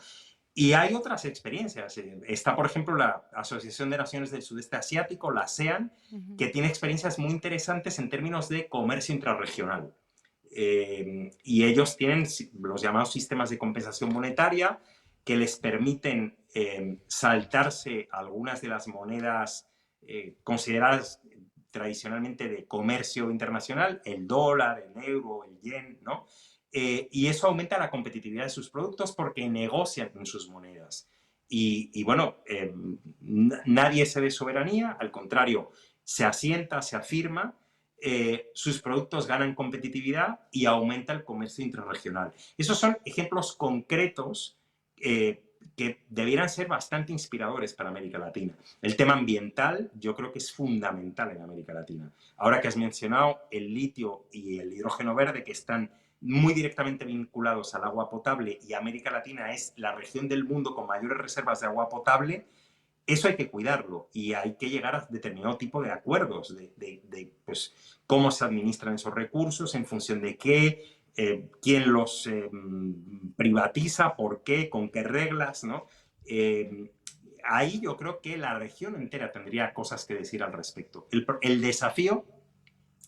Y hay otras experiencias. Está, por ejemplo, la Asociación de Naciones del Sudeste Asiático, la ASEAN, que tiene experiencias muy interesantes en términos de comercio intrarregional. Y ellos tienen los llamados sistemas de compensación monetaria que les permiten saltarse algunas de las monedas consideradas tradicionalmente de comercio internacional, el dólar, el euro, el yen, ¿no? Y eso aumenta la competitividad de sus productos porque negocian en sus monedas. y bueno, nadie cede soberanía, al contrario, se asienta, se afirma, sus productos ganan competitividad y aumenta el comercio intrarregional. Esos son ejemplos concretos que debieran ser bastante inspiradores para América Latina. El tema ambiental yo creo que es fundamental en América Latina. Ahora que has mencionado el litio y el hidrógeno verde, que están muy directamente vinculados al agua potable, y América Latina es la región del mundo con mayores reservas de agua potable, eso hay que cuidarlo y hay que llegar a determinado tipo de acuerdos de pues, cómo se administran esos recursos, en función de qué, quién los privatiza, por qué, con qué reglas, ¿no? Ahí yo creo que la región entera tendría cosas que decir al respecto. El desafío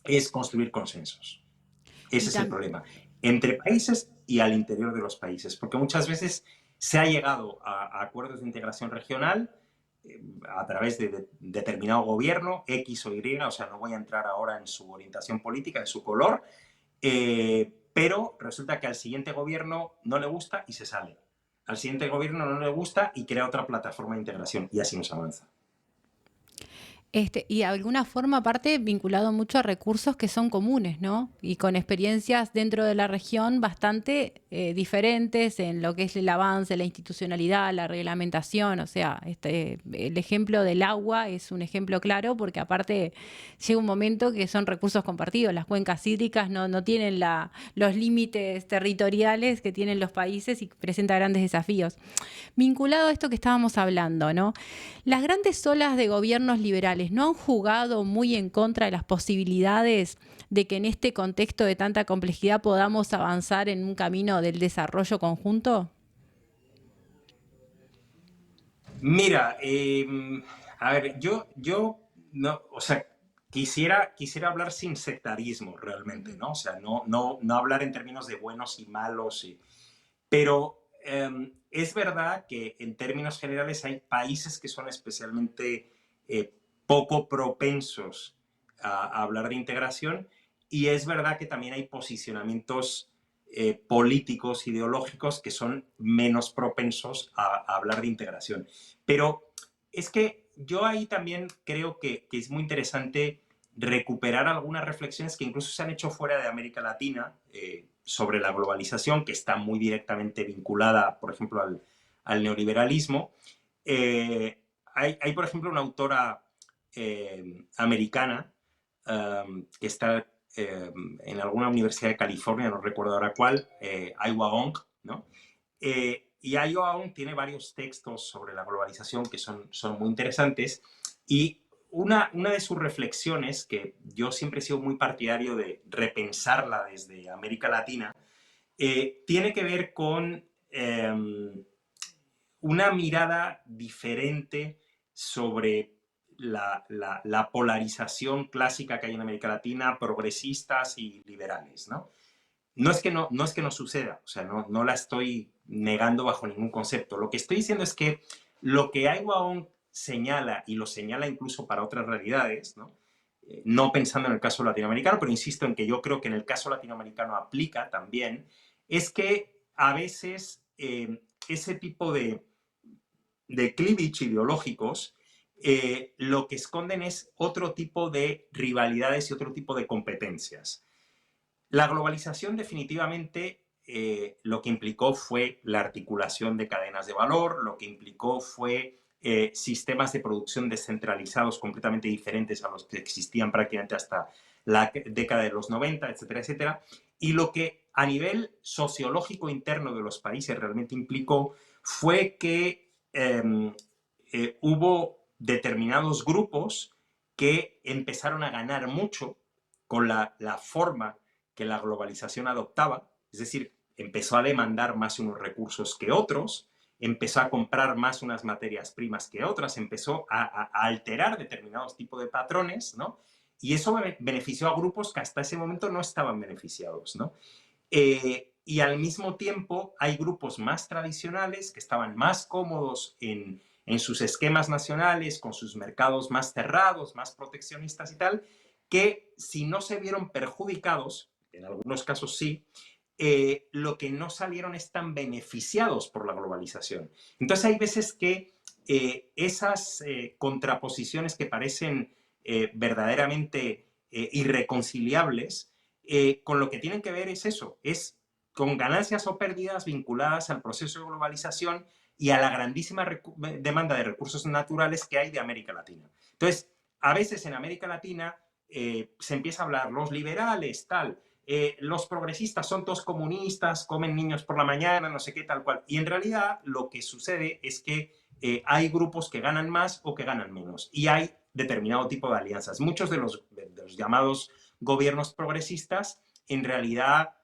es construir consensos. Ese es el problema. Entre países y al interior de los países, porque muchas veces se ha llegado a acuerdos de integración regional a través de determinado gobierno, X o Y, o sea, no voy a entrar ahora en su orientación política, en su color, pero resulta que al siguiente gobierno no le gusta y se sale. Al siguiente gobierno no le gusta y crea otra plataforma de integración, y así nos avanza. Y de alguna forma, aparte, vinculado mucho a recursos que son comunes, ¿no? Y con experiencias dentro de la región bastante diferentes en lo que es el avance, la institucionalidad, la reglamentación. O sea, el ejemplo del agua es un ejemplo claro, porque aparte llega un momento que son recursos compartidos. Las cuencas hídricas no tienen los límites territoriales que tienen los países y presenta grandes desafíos. Vinculado a esto que estábamos hablando, ¿no? Las grandes olas de gobiernos liberales ¿no han jugado muy en contra de las posibilidades de que en este contexto de tanta complejidad podamos avanzar en un camino del desarrollo conjunto? Mira, a ver, yo no, o sea, quisiera hablar sin sectarismo realmente, ¿no? O sea, no hablar en términos de buenos y malos, pero es verdad que en términos generales hay países que son especialmente poco propensos a hablar de integración, y es verdad que también hay posicionamientos políticos, ideológicos, que son menos propensos a hablar de integración. Pero es que yo ahí también creo que es muy interesante recuperar algunas reflexiones que incluso se han hecho fuera de América Latina sobre la globalización, que está muy directamente vinculada, por ejemplo, al neoliberalismo. Hay, por ejemplo, una autora americana que está en alguna universidad de California, no recuerdo ahora cuál, Aiwa Ong, ¿no? Y Aiwa Ong tiene varios textos sobre la globalización que son muy interesantes, y una de sus reflexiones, que yo siempre he sido muy partidario de repensarla desde América Latina, tiene que ver con una mirada diferente sobre la polarización clásica que hay en América Latina, progresistas y liberales, ¿no? No es que no suceda, o sea, no la estoy negando bajo ningún concepto. Lo que estoy diciendo es que lo que Aiwa Ong señala, y lo señala incluso para otras realidades, ¿no? No pensando en el caso latinoamericano, pero insisto en que yo creo que en el caso latinoamericano aplica también, es que a veces ese tipo de cleavage ideológicos lo que esconden es otro tipo de rivalidades y otro tipo de competencias. La globalización definitivamente lo que implicó fue la articulación de cadenas de valor, lo que implicó fue sistemas de producción descentralizados completamente diferentes a los que existían prácticamente hasta la década de los 90, etcétera, etcétera. Y lo que a nivel sociológico interno de los países realmente implicó fue que hubo determinados grupos que empezaron a ganar mucho con la forma que la globalización adoptaba, es decir, empezó a demandar más unos recursos que otros, empezó a comprar más unas materias primas que otras, empezó a alterar determinados tipos de patrones, ¿no? Y eso benefició a grupos que hasta ese momento no estaban beneficiados, ¿no? Y al mismo tiempo hay grupos más tradicionales que estaban más cómodos en sus esquemas nacionales, con sus mercados más cerrados, más proteccionistas y tal, que si no se vieron perjudicados, en algunos casos sí, lo que no salieron es tan beneficiados por la globalización. Entonces hay veces que esas contraposiciones que parecen verdaderamente irreconciliables, con lo que tienen que ver es eso, es con ganancias o pérdidas vinculadas al proceso de globalización y a la grandísima demanda de recursos naturales que hay de América Latina. Entonces, a veces en América Latina se empieza a hablar, los liberales, tal, los progresistas son todos comunistas, comen niños por la mañana, no sé qué, tal cual. Y en realidad lo que sucede es que hay grupos que ganan más o que ganan menos. Y hay determinado tipo de alianzas. Muchos de los llamados gobiernos progresistas en realidad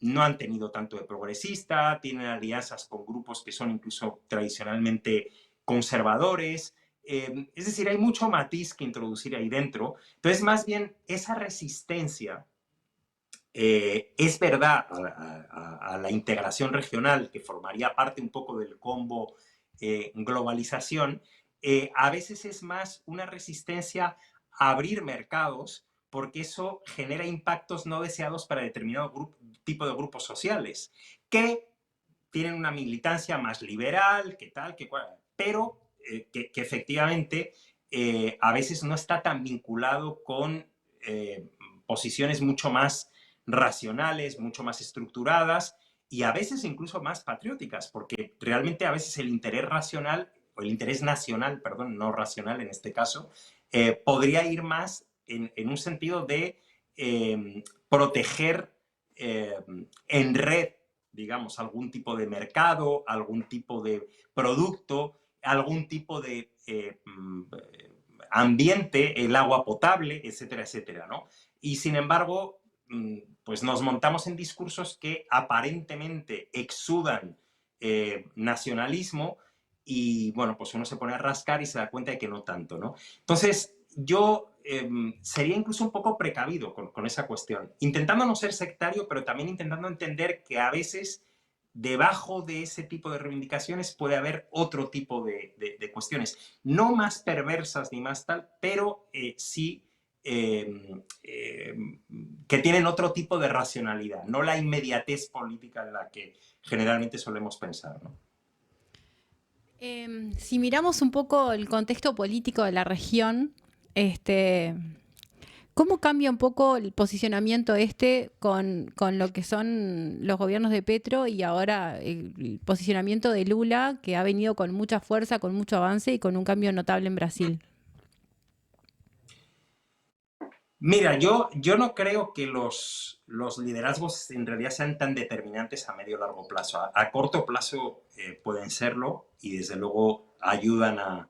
no han tenido tanto de progresista, tienen alianzas con grupos que son incluso tradicionalmente conservadores. Es decir, hay mucho matiz que introducir ahí dentro. Entonces, más bien, esa resistencia es verdad a la integración regional, que formaría parte un poco del combo globalización, a veces es más una resistencia a abrir mercados, porque eso genera impactos no deseados para determinado tipo de grupos sociales, que tienen una militancia más liberal, que tal, que cual, pero que efectivamente a veces no está tan vinculado con posiciones mucho más racionales, mucho más estructuradas y a veces incluso más patrióticas, porque realmente a veces el interés racional, o el interés nacional, perdón, no racional en este caso, podría ir más en un sentido de proteger en red, digamos, algún tipo de mercado, algún tipo de producto, algún tipo de ambiente, el agua potable, etcétera, etcétera, ¿no? Y sin embargo, pues nos montamos en discursos que aparentemente exudan nacionalismo y, bueno, pues uno se pone a rascar y se da cuenta de que no tanto, ¿no? Entonces, yo sería incluso un poco precavido con esa cuestión, intentando no ser sectario, pero también intentando entender que a veces debajo de ese tipo de reivindicaciones puede haber otro tipo de cuestiones, no más perversas ni más tal, pero sí que tienen otro tipo de racionalidad, no la inmediatez política en la que generalmente solemos pensar, ¿no? Si miramos un poco el contexto político de la región, ¿cómo cambia un poco el posicionamiento con lo que son los gobiernos de Petro y ahora el posicionamiento de Lula, que ha venido con mucha fuerza, con mucho avance y con un cambio notable en Brasil? Mira, yo no creo que los liderazgos en realidad sean tan determinantes a medio o largo plazo. A corto plazo pueden serlo y desde luego ayudan a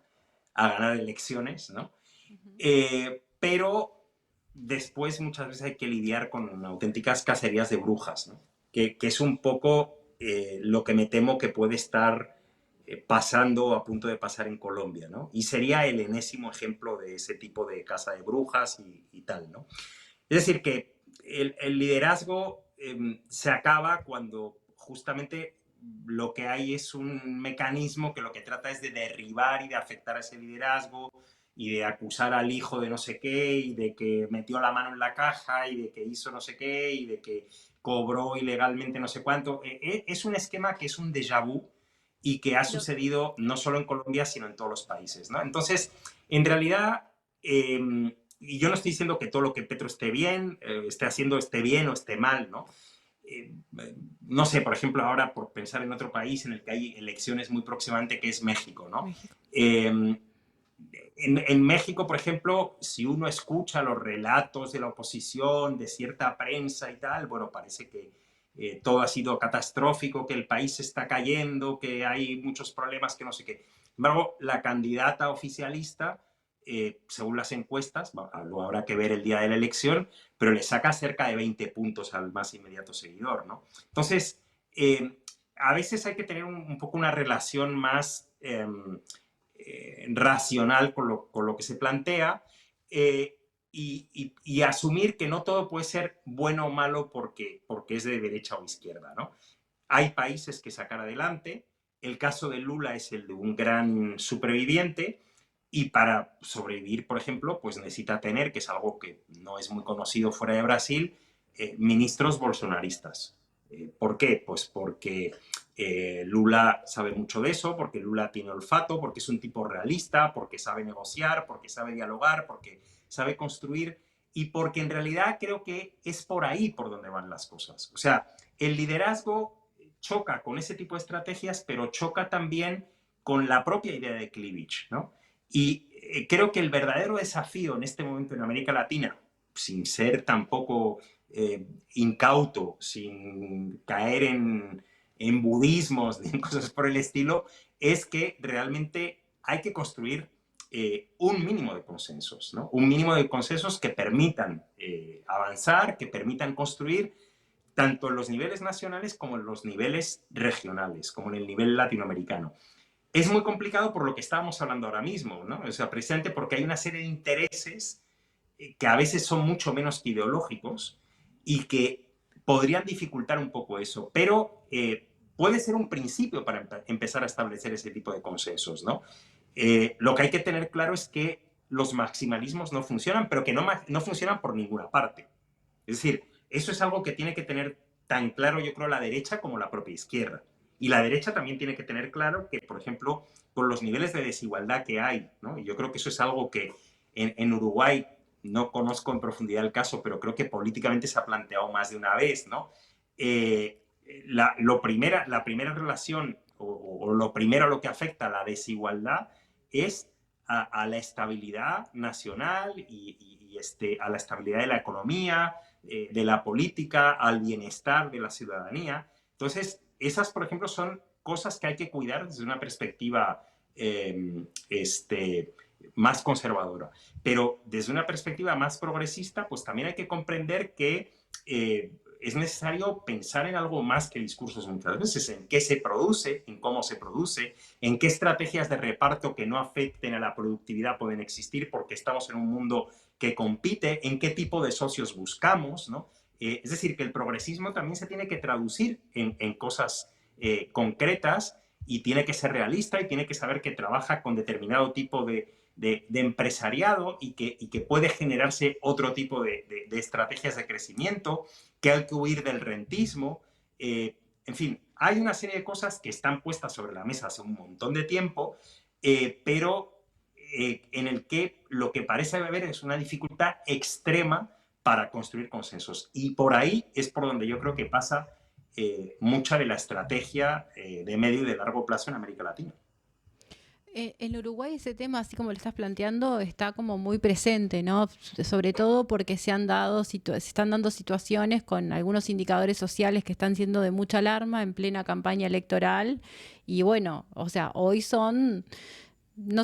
ganar elecciones, ¿no? Pero después muchas veces hay que lidiar con auténticas cacerías de brujas, ¿no? Que es un poco lo que me temo que puede estar pasando o a punto de pasar en Colombia, ¿no? Y sería el enésimo ejemplo de ese tipo de caza de brujas y tal, ¿no? Es decir, que el liderazgo se acaba cuando justamente lo que hay es un mecanismo que lo que trata es de derribar y de afectar a ese liderazgo y de acusar al hijo de no sé qué y de que metió la mano en la caja y de que hizo no sé qué y de que cobró ilegalmente no sé cuánto. Es un esquema que es un déjà vu y que ha sucedido no solo en Colombia, sino en todos los países, ¿no? Entonces, en realidad, y yo no estoy diciendo que todo lo que Petro esté bien, esté haciendo esté bien o esté mal, ¿no? No sé, por ejemplo, ahora por pensar en otro país en el que hay elecciones muy próximamente, que es México, ¿no? México. En México, por ejemplo, si uno escucha los relatos de la oposición, de cierta prensa y tal, bueno, parece que todo ha sido catastrófico, que el país se está cayendo, que hay muchos problemas, que no sé qué. Sin embargo, la candidata oficialista, según las encuestas, lo habrá que ver el día de la elección, pero le saca cerca de 20 puntos al más inmediato seguidor, ¿no? Entonces, a veces hay que tener un poco una relación más racional con lo que se plantea y asumir que no todo puede ser bueno o malo porque es de derecha o izquierda, ¿no? Hay países que sacar adelante. El caso de Lula es el de un gran superviviente y para sobrevivir, por ejemplo, pues necesita tener, que es algo que no es muy conocido fuera de Brasil, ministros bolsonaristas. ¿Por qué? Pues porque Lula sabe mucho de eso, porque Lula tiene olfato, porque es un tipo realista, porque sabe negociar, porque sabe dialogar, porque sabe construir y porque en realidad creo que es por ahí por donde van las cosas. O sea, el liderazgo choca con ese tipo de estrategias, pero choca también con la propia idea de cleavage, ¿no? Y creo que el verdadero desafío en este momento en América Latina, sin ser tampoco incauto, sin caer en budismos ni en cosas por el estilo, es que realmente hay que construir un mínimo de consensos, ¿no? Un mínimo de consensos que permitan avanzar, que permitan construir tanto en los niveles nacionales como en los niveles regionales, como en el nivel latinoamericano. Es muy complicado por lo que estábamos hablando ahora mismo, ¿no? O sea, precisamente porque hay una serie de intereses que a veces son mucho menos ideológicos y que podrían dificultar un poco eso, pero puede ser un principio para empezar a establecer ese tipo de consensos, ¿no? Lo que hay que tener claro es que los maximalismos no funcionan, pero que no funcionan por ninguna parte. Es decir, eso es algo que tiene que tener tan claro, yo creo, la derecha como la propia izquierda. Y la derecha también tiene que tener claro que, por ejemplo, con los niveles de desigualdad que hay, ¿no? Y yo creo que eso es algo que en Uruguay no conozco en profundidad el caso, pero creo que políticamente se ha planteado más de una vez, ¿no? La primera relación o lo primero a lo que afecta a la desigualdad es a la estabilidad nacional a la estabilidad de la economía, de la política, al bienestar de la ciudadanía. Entonces, esas, por ejemplo, son cosas que hay que cuidar desde una perspectiva más conservadora. Pero desde una perspectiva más progresista, pues también hay que comprender que es necesario pensar en algo más que discursos muchas veces, en qué se produce, en cómo se produce, en qué estrategias de reparto que no afecten a la productividad pueden existir porque estamos en un mundo que compite, en qué tipo de socios buscamos, ¿no? Es decir, que el progresismo también se tiene que traducir en cosas concretas y tiene que ser realista y tiene que saber que trabaja con determinado tipo de empresariado y que puede generarse otro tipo de estrategias de crecimiento, que hay que huir del rentismo. En fin, hay una serie de cosas que están puestas sobre la mesa hace un montón de tiempo, pero en el que lo que parece haber es una dificultad extrema para construir consensos. Y por ahí es por donde yo creo que pasa mucha de la estrategia de medio y de largo plazo en América Latina. En Uruguay ese tema, así como lo estás planteando, está como muy presente, ¿no? Sobre todo porque se están dando situaciones con algunos indicadores sociales que están siendo de mucha alarma en plena campaña electoral. Y bueno, o sea, hoy son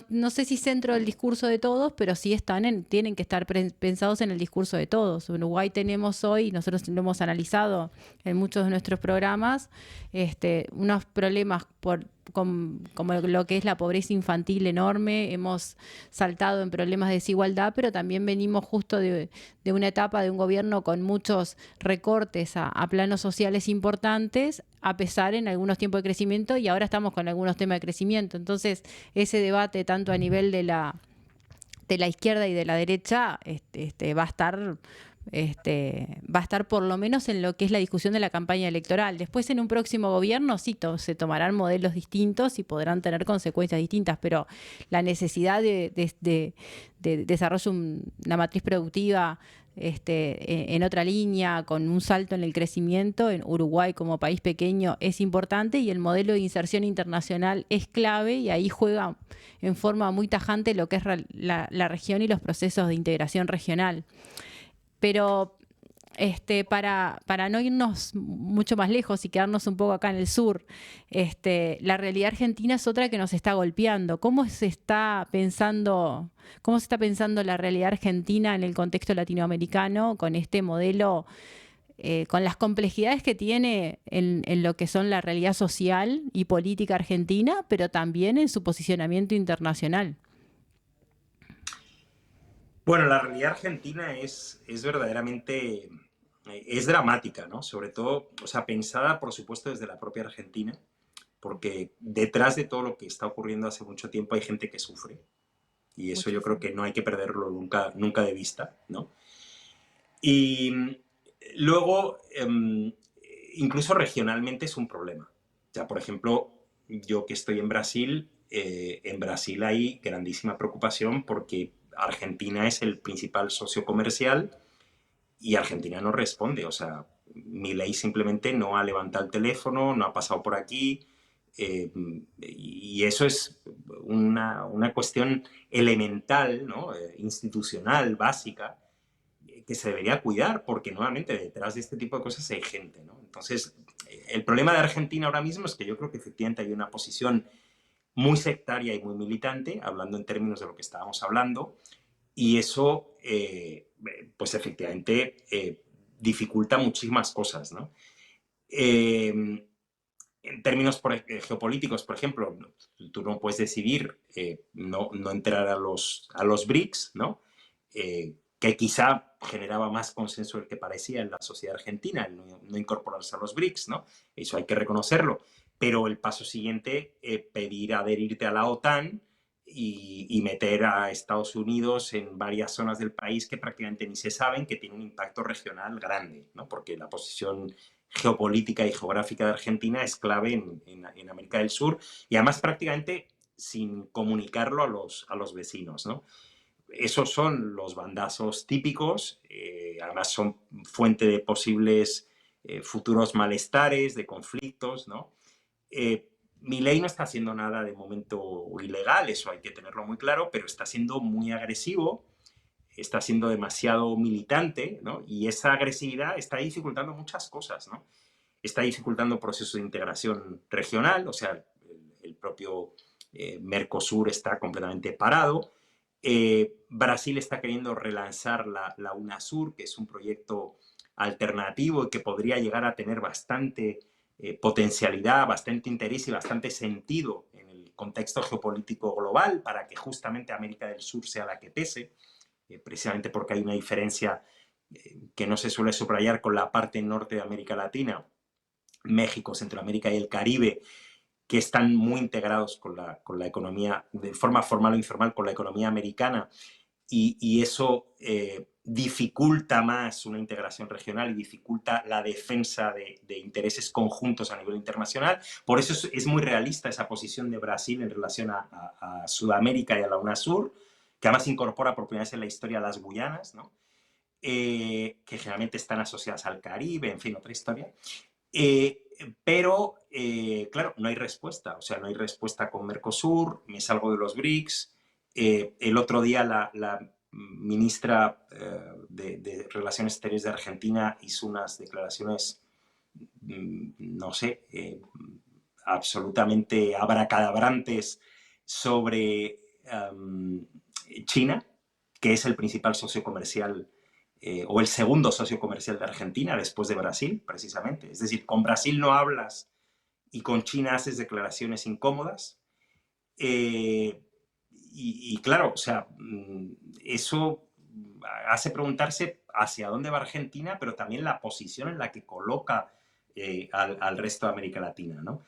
no sé si centro del discurso de todos, pero sí tienen que estar pensados en el discurso de todos. En Uruguay tenemos hoy, nosotros lo hemos analizado en muchos de nuestros programas, unos problemas como lo que es la pobreza infantil enorme. Hemos saltado en problemas de desigualdad, pero también venimos justo de una etapa de un gobierno con muchos recortes a planos sociales importantes, a pesar en algunos tiempos de crecimiento, y ahora estamos con algunos temas de crecimiento. Entonces, ese debate tanto a nivel de la izquierda y de la derecha va a estar por lo menos en lo que es la discusión de la campaña electoral. Después, en un próximo gobierno, sí, se tomarán modelos distintos y podrán tener consecuencias distintas, pero la necesidad de desarrollo una matriz productiva en otra línea, con un salto en el crecimiento, en Uruguay como país pequeño es importante, y el modelo de inserción internacional es clave, y ahí juega en forma muy tajante lo que es la región y los procesos de integración regional. Pero para no irnos mucho más lejos y quedarnos un poco acá en el sur, la realidad argentina es otra que nos está golpeando. ¿Cómo se está pensando la realidad argentina en el contexto latinoamericano con este modelo, con las complejidades que tiene en lo que son la realidad social y política argentina, pero también en su posicionamiento internacional? Bueno, la realidad argentina es verdaderamente, es dramática, ¿no? Sobre todo, o sea, pensada, por supuesto, desde la propia Argentina, porque detrás de todo lo que está ocurriendo hace mucho tiempo hay gente que sufre, y eso yo creo Muchísimo. que no hay que perderlo nunca de vista, ¿no? Y luego, incluso regionalmente es un problema. O sea, por ejemplo, yo que estoy en Brasil hay grandísima preocupación porque Argentina es el principal socio comercial y Argentina no responde. O sea, Milei simplemente no ha levantado el teléfono, no ha pasado por aquí. Y eso es una cuestión elemental, ¿no? Institucional, básica, que se debería cuidar, porque nuevamente detrás de este tipo de cosas hay gente, ¿no? Entonces, el problema de Argentina ahora mismo es que yo creo que efectivamente hay una posición muy sectaria y muy militante, hablando en términos de lo que estábamos hablando, y eso, pues efectivamente, dificulta muchísimas cosas, ¿no? En términos geopolíticos, por ejemplo, tú no puedes decidir no entrar a los BRICS, ¿no? Que quizá generaba más consenso del que parecía en la sociedad argentina, el no incorporarse a los BRICS, ¿no? Eso hay que reconocerlo. Pero el paso siguiente, pedir adherirte a la OTAN y meter a Estados Unidos en varias zonas del país que prácticamente ni se saben, que tiene un impacto regional grande, ¿no? Porque la posición geopolítica y geográfica de Argentina es clave en América del Sur y además prácticamente sin comunicarlo a los vecinos, ¿no? Esos son los bandazos típicos, además son fuente de posibles futuros malestares, de conflictos, ¿no? Milei no está haciendo nada de momento ilegal, eso hay que tenerlo muy claro, pero está siendo muy agresivo, está siendo demasiado militante, ¿no? Y esa agresividad está dificultando muchas cosas, ¿no? Está dificultando procesos de integración regional, o sea, el propio Mercosur está completamente parado. Brasil está queriendo relanzar la UNASUR, que es un proyecto alternativo y que podría llegar a tener bastante potencialidad, bastante interés y bastante sentido en el contexto geopolítico global para que justamente América del Sur sea la que pese, precisamente porque hay una diferencia que no se suele subrayar con la parte norte de América Latina, México, Centroamérica y el Caribe, que están muy integrados con la economía, de forma formal o informal, con la economía americana, y eso dificulta más una integración regional y dificulta la defensa de intereses conjuntos a nivel internacional. Por eso es muy realista esa posición de Brasil en relación a Sudamérica y a la UNASUR, que además incorpora por primera vez en la historia las Guyanas, ¿no? Que generalmente están asociadas al Caribe, en fin, otra historia. Pero, claro, no hay respuesta. O sea, no hay respuesta con Mercosur, me salgo de los BRICS. El otro día la ministra de Relaciones Exteriores de Argentina hizo unas declaraciones, no sé, absolutamente abracadabrantes sobre China, que es el principal socio comercial o el segundo socio comercial de Argentina después de Brasil, precisamente. Es decir, con Brasil no hablas y con China haces declaraciones incómodas. Y claro, o sea, eso hace preguntarse hacia dónde va Argentina, pero también la posición en la que coloca al resto de América Latina, ¿no?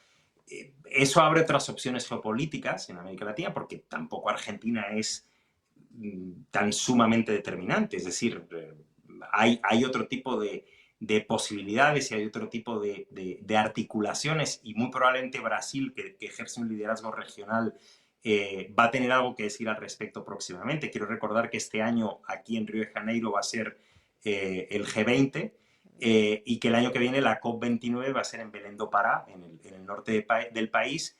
Eso abre otras opciones geopolíticas en América Latina, porque tampoco Argentina es tan sumamente determinante. Es decir, hay otro tipo de posibilidades y hay otro tipo de articulaciones y muy probablemente Brasil, que ejerce un liderazgo regional, va a tener algo que decir al respecto próximamente. Quiero recordar que este año aquí en Río de Janeiro va a ser el G20 y que el año que viene la COP29 va a ser en Belém do Pará, en el norte del país,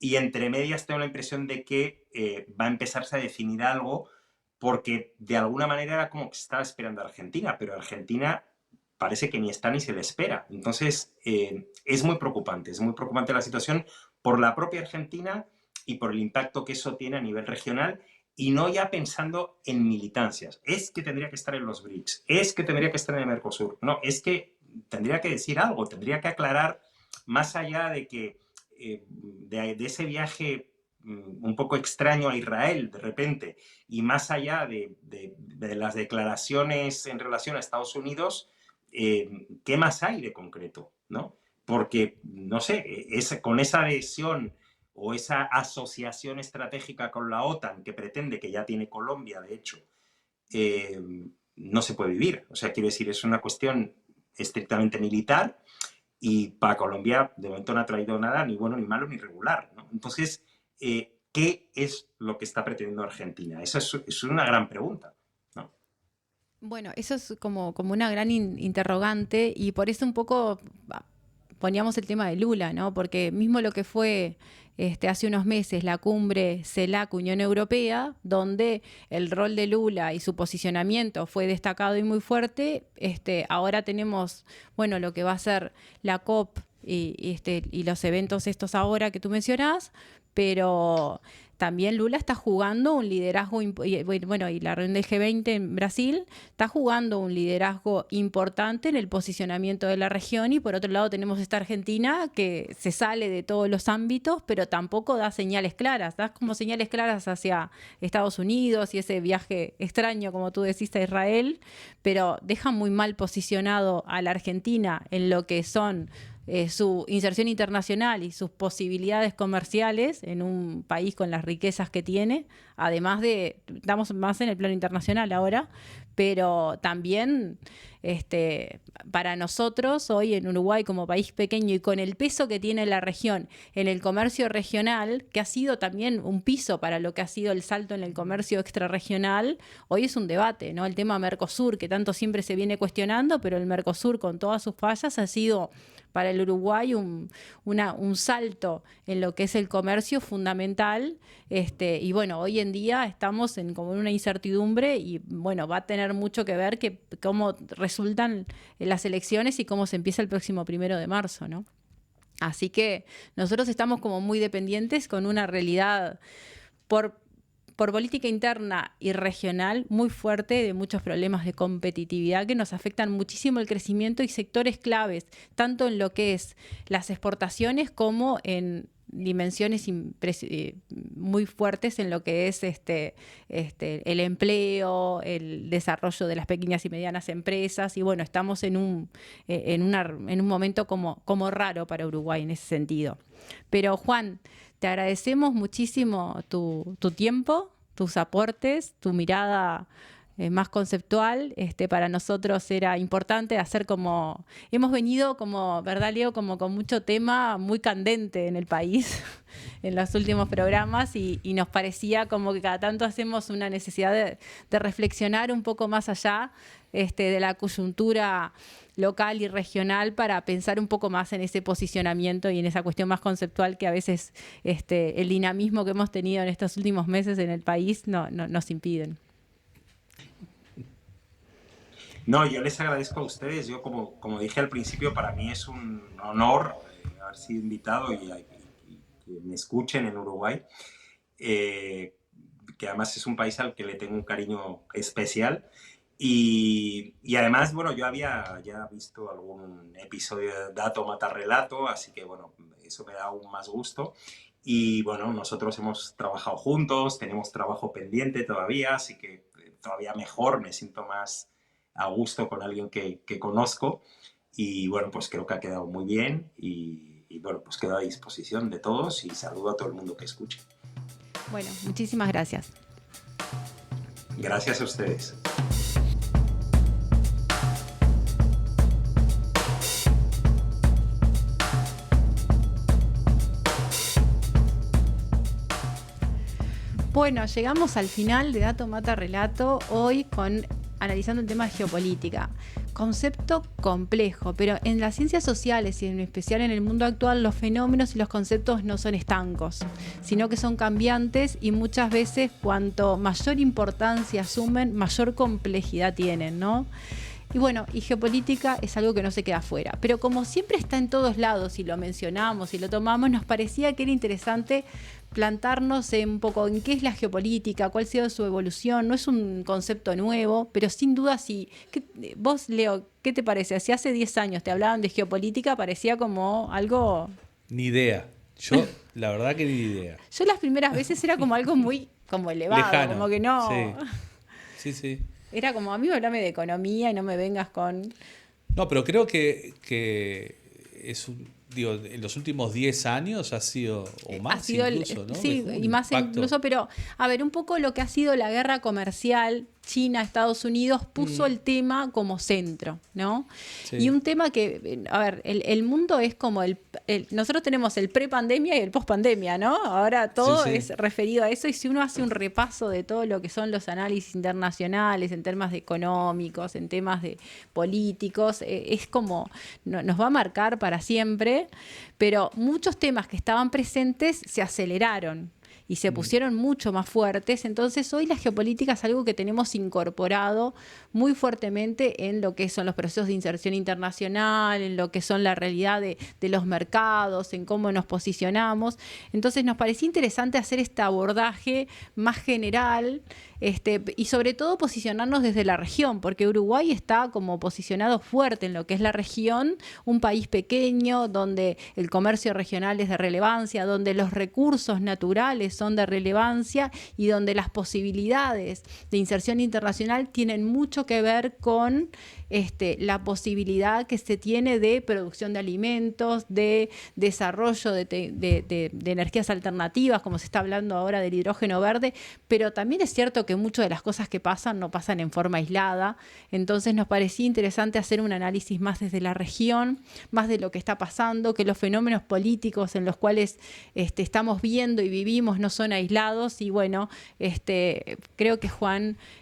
y entre medias tengo la impresión de que va a empezarse a definir algo porque de alguna manera era como que se estaba esperando a Argentina, pero Argentina parece que ni está ni se le espera. Entonces, es muy preocupante la situación por la propia Argentina y por el impacto que eso tiene a nivel regional, y no ya pensando en militancias. Es que tendría que estar en los BRICS, es que tendría que estar en el Mercosur. No, es que tendría que decir algo, tendría que aclarar, más allá de que de ese viaje un poco extraño a Israel de repente, y más allá de las declaraciones en relación a Estados Unidos, ¿qué más hay de concreto? ¿No? Porque, no sé, con esa adhesión o esa asociación estratégica con la OTAN que pretende, que ya tiene Colombia, de hecho, no se puede vivir. O sea, quiero decir, es una cuestión estrictamente militar y para Colombia de momento no ha traído nada ni bueno, ni malo, ni regular, ¿no? Entonces, ¿qué es lo que está pretendiendo Argentina? Esa es una gran pregunta, ¿no? Bueno, eso es como una gran interrogante y por eso un poco poníamos el tema de Lula, ¿no? Porque mismo lo que fue hace unos meses la cumbre CELAC-Unión Europea, donde el rol de Lula y su posicionamiento fue destacado y muy fuerte, ahora tenemos, bueno, lo que va a ser la COP y los eventos estos ahora que tú mencionás, pero también Lula está jugando un liderazgo, bueno, y la reunión del G20 en Brasil está jugando un liderazgo importante en el posicionamiento de la región, y por otro lado tenemos esta Argentina que se sale de todos los ámbitos, pero tampoco da señales claras, da como señales claras hacia Estados Unidos y ese viaje extraño, como tú decís, a Israel, pero deja muy mal posicionado a la Argentina en lo que son su inserción internacional y sus posibilidades comerciales en un país con las riquezas que tiene, además de, estamos más en el plano internacional ahora, pero también para nosotros hoy en Uruguay como país pequeño y con el peso que tiene la región en el comercio regional, que ha sido también un piso para lo que ha sido el salto en el comercio extrarregional, hoy es un debate, ¿no? El tema Mercosur, que tanto siempre se viene cuestionando, pero el Mercosur con todas sus fallas ha sido para el Uruguay un salto en lo que es el comercio fundamental, y bueno, hoy en día estamos como en una incertidumbre y bueno, va a tener mucho que ver cómo resultan las elecciones y cómo se empieza el próximo 1 de marzo, ¿no? Así que nosotros estamos como muy dependientes con una realidad por política interna y regional muy fuerte de muchos problemas de competitividad que nos afectan muchísimo el crecimiento y sectores claves, tanto en lo que es las exportaciones como en dimensiones muy fuertes en lo que es el empleo, el desarrollo de las pequeñas y medianas empresas, y bueno, estamos en un momento como raro para Uruguay en ese sentido. Pero Juan, te agradecemos muchísimo tu tiempo, tus aportes, tu mirada más conceptual. Para nosotros era importante hacer hemos venido ¿verdad, Leo? Como con mucho tema muy candente en el país en los últimos programas y nos parecía como que cada tanto hacemos una necesidad de reflexionar un poco más allá de la coyuntura local y regional para pensar un poco más en ese posicionamiento y en esa cuestión más conceptual que a veces el dinamismo que hemos tenido en estos últimos meses en el país nos impiden. No, yo les agradezco a ustedes. Yo, como dije al principio, para mí es un honor haber sido invitado y que me escuchen en Uruguay, que además es un país al que le tengo un cariño especial. Y además, bueno, yo había ya visto algún episodio de Dato Mata Relato, así que, bueno, eso me da aún más gusto. Y, bueno, nosotros hemos trabajado juntos, tenemos trabajo pendiente todavía, así que todavía mejor, me siento más a gusto con alguien que conozco. Y, bueno, pues creo que ha quedado muy bien y bueno, pues quedo a disposición de todos y saludo a todo el mundo que escuche. Bueno, muchísimas gracias. Gracias a ustedes. Bueno, llegamos al final de Dato Mata Relato, hoy analizando el tema de geopolítica. Concepto complejo, pero en las ciencias sociales y en especial en el mundo actual los fenómenos y los conceptos no son estancos, sino que son cambiantes y muchas veces cuanto mayor importancia asumen, mayor complejidad tienen, ¿no? Y bueno, y geopolítica es algo que no se queda afuera. Pero como siempre está en todos lados y lo mencionamos y lo tomamos, nos parecía que era interesante plantarnos un poco en qué es la geopolítica, cuál ha sido su evolución. No es un concepto nuevo, pero sin duda sí. Vos, Leo, ¿qué te parece? Si hace 10 años te hablaban de geopolítica, parecía como algo... Ni idea. Yo, la verdad que ni idea. Yo las primeras veces era como algo muy elevado, lejano, como que no... Sí. Era como, a mí hablame de economía y no me vengas con... No, pero creo que es en los últimos 10 años ha sido, o más ha sido incluso, ¿no? Sí, y más incluso, pero a ver, un poco lo que ha sido la guerra comercial, China, Estados Unidos, puso el tema como centro, ¿no? Sí. Y un tema que, a ver, el mundo es como nosotros tenemos el pre-pandemia y el post-pandemia, ¿no? Ahora todo Sí, sí. es referido a eso, y si uno hace un repaso de todo lo que son los análisis internacionales en temas de económicos, en temas de políticos, es como nos va a marcar para siempre, pero muchos temas que estaban presentes se aceleraron y se pusieron mucho más fuertes. Entonces hoy la geopolítica es algo que tenemos incorporado muy fuertemente en lo que son los procesos de inserción internacional, en lo que son la realidad de los mercados, en cómo nos posicionamos. Entonces nos parecía interesante hacer este abordaje más general, y sobre todo posicionarnos desde la región, porque Uruguay está como posicionado fuerte en lo que es la región, un país pequeño donde el comercio regional es de relevancia, donde los recursos naturales son de relevancia y donde las posibilidades de inserción internacional tienen mucho que ver con la posibilidad que se tiene de producción de alimentos, de desarrollo de energías alternativas, como se está hablando ahora del hidrógeno verde, pero también es cierto que muchas de las cosas que pasan no pasan en forma aislada. Entonces nos parecía interesante hacer un análisis más desde la región, más de lo que está pasando, que los fenómenos políticos en los cuales estamos viendo y vivimos no son aislados. Y bueno, creo que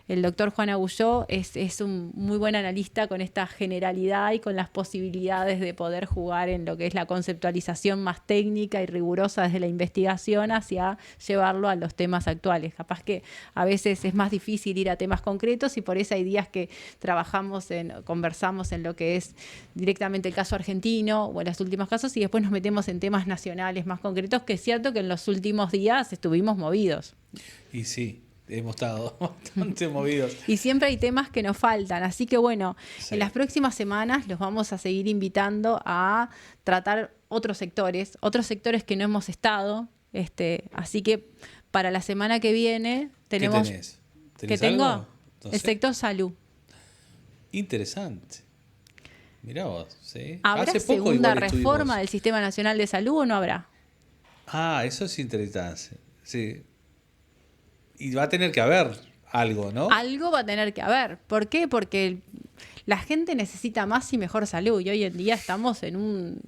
el doctor Juan Agulló es un muy buen analista con esta generalidad y con las posibilidades de poder jugar en lo que es la conceptualización más técnica y rigurosa desde la investigación hacia llevarlo a los temas actuales. Capaz que a veces es más difícil ir a temas concretos y por eso hay días que conversamos en lo que es directamente el caso argentino o en los últimos casos, y después nos metemos en temas nacionales más concretos, que es cierto que en los últimos días estuvimos movidos. Y sí, hemos estado bastante movidos. Y siempre hay temas que nos faltan, así que bueno, Sí. en las próximas semanas los vamos a seguir invitando a tratar otros sectores que no hemos estado, así que para la semana que viene tenemos... ¿Qué tenés? ¿Qué ¿Tenés tengo? algo? No El sé. sector salud. Interesante. Mirá vos, ¿sí? ¿Habrá Hace poco segunda igual estuvimos. reforma del Sistema Nacional de Salud o no habrá? Ah, eso es interesante. Sí. Y va a tener que haber algo, ¿no? Algo va a tener que haber. ¿Por qué? Porque la gente necesita más y mejor salud, y hoy en día estamos en un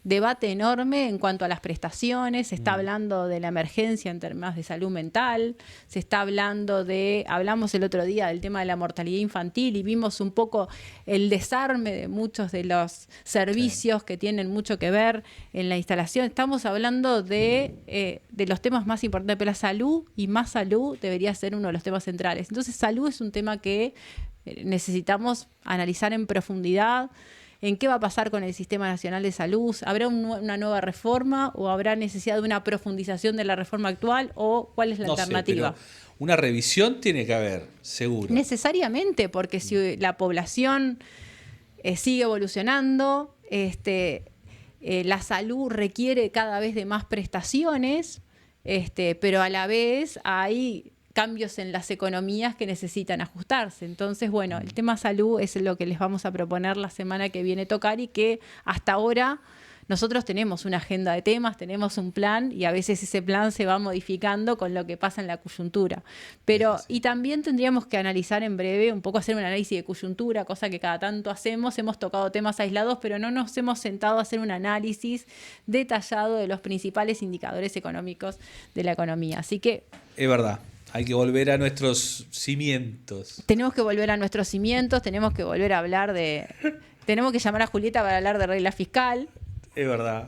debate enorme en cuanto a las prestaciones. Se está hablando de la emergencia en términos de salud mental, se está hablamos el otro día del tema de la mortalidad infantil y vimos un poco el desarme de muchos de los servicios que tienen mucho que ver en la instalación. Estamos hablando de los temas más importantes, pero la salud y más salud debería ser uno de los temas centrales. Entonces salud es un tema que necesitamos analizar en profundidad. ¿En qué va a pasar con el Sistema Nacional de Salud? ¿Habrá una nueva reforma o habrá necesidad de una profundización de la reforma actual, o cuál es la alternativa? No sé, pero una revisión tiene que haber, seguro. Necesariamente, porque si la población sigue evolucionando, la salud requiere cada vez de más prestaciones, pero a la vez hay cambios en las economías que necesitan ajustarse. Entonces, bueno, el tema salud es lo que les vamos a proponer la semana que viene tocar, y que hasta ahora nosotros tenemos una agenda de temas, tenemos un plan, y a veces ese plan se va modificando con lo que pasa en la coyuntura. Pero, y también tendríamos que analizar en breve, un poco hacer un análisis de coyuntura, cosa que cada tanto hacemos. Hemos tocado temas aislados, pero no nos hemos sentado a hacer un análisis detallado de los principales indicadores económicos de la economía. Así que Es verdad. Hay que volver a nuestros cimientos. tenemos que volver a nuestros cimientos, tenemos que volver a hablar tenemos que llamar a Julieta para hablar de regla fiscal. Es verdad.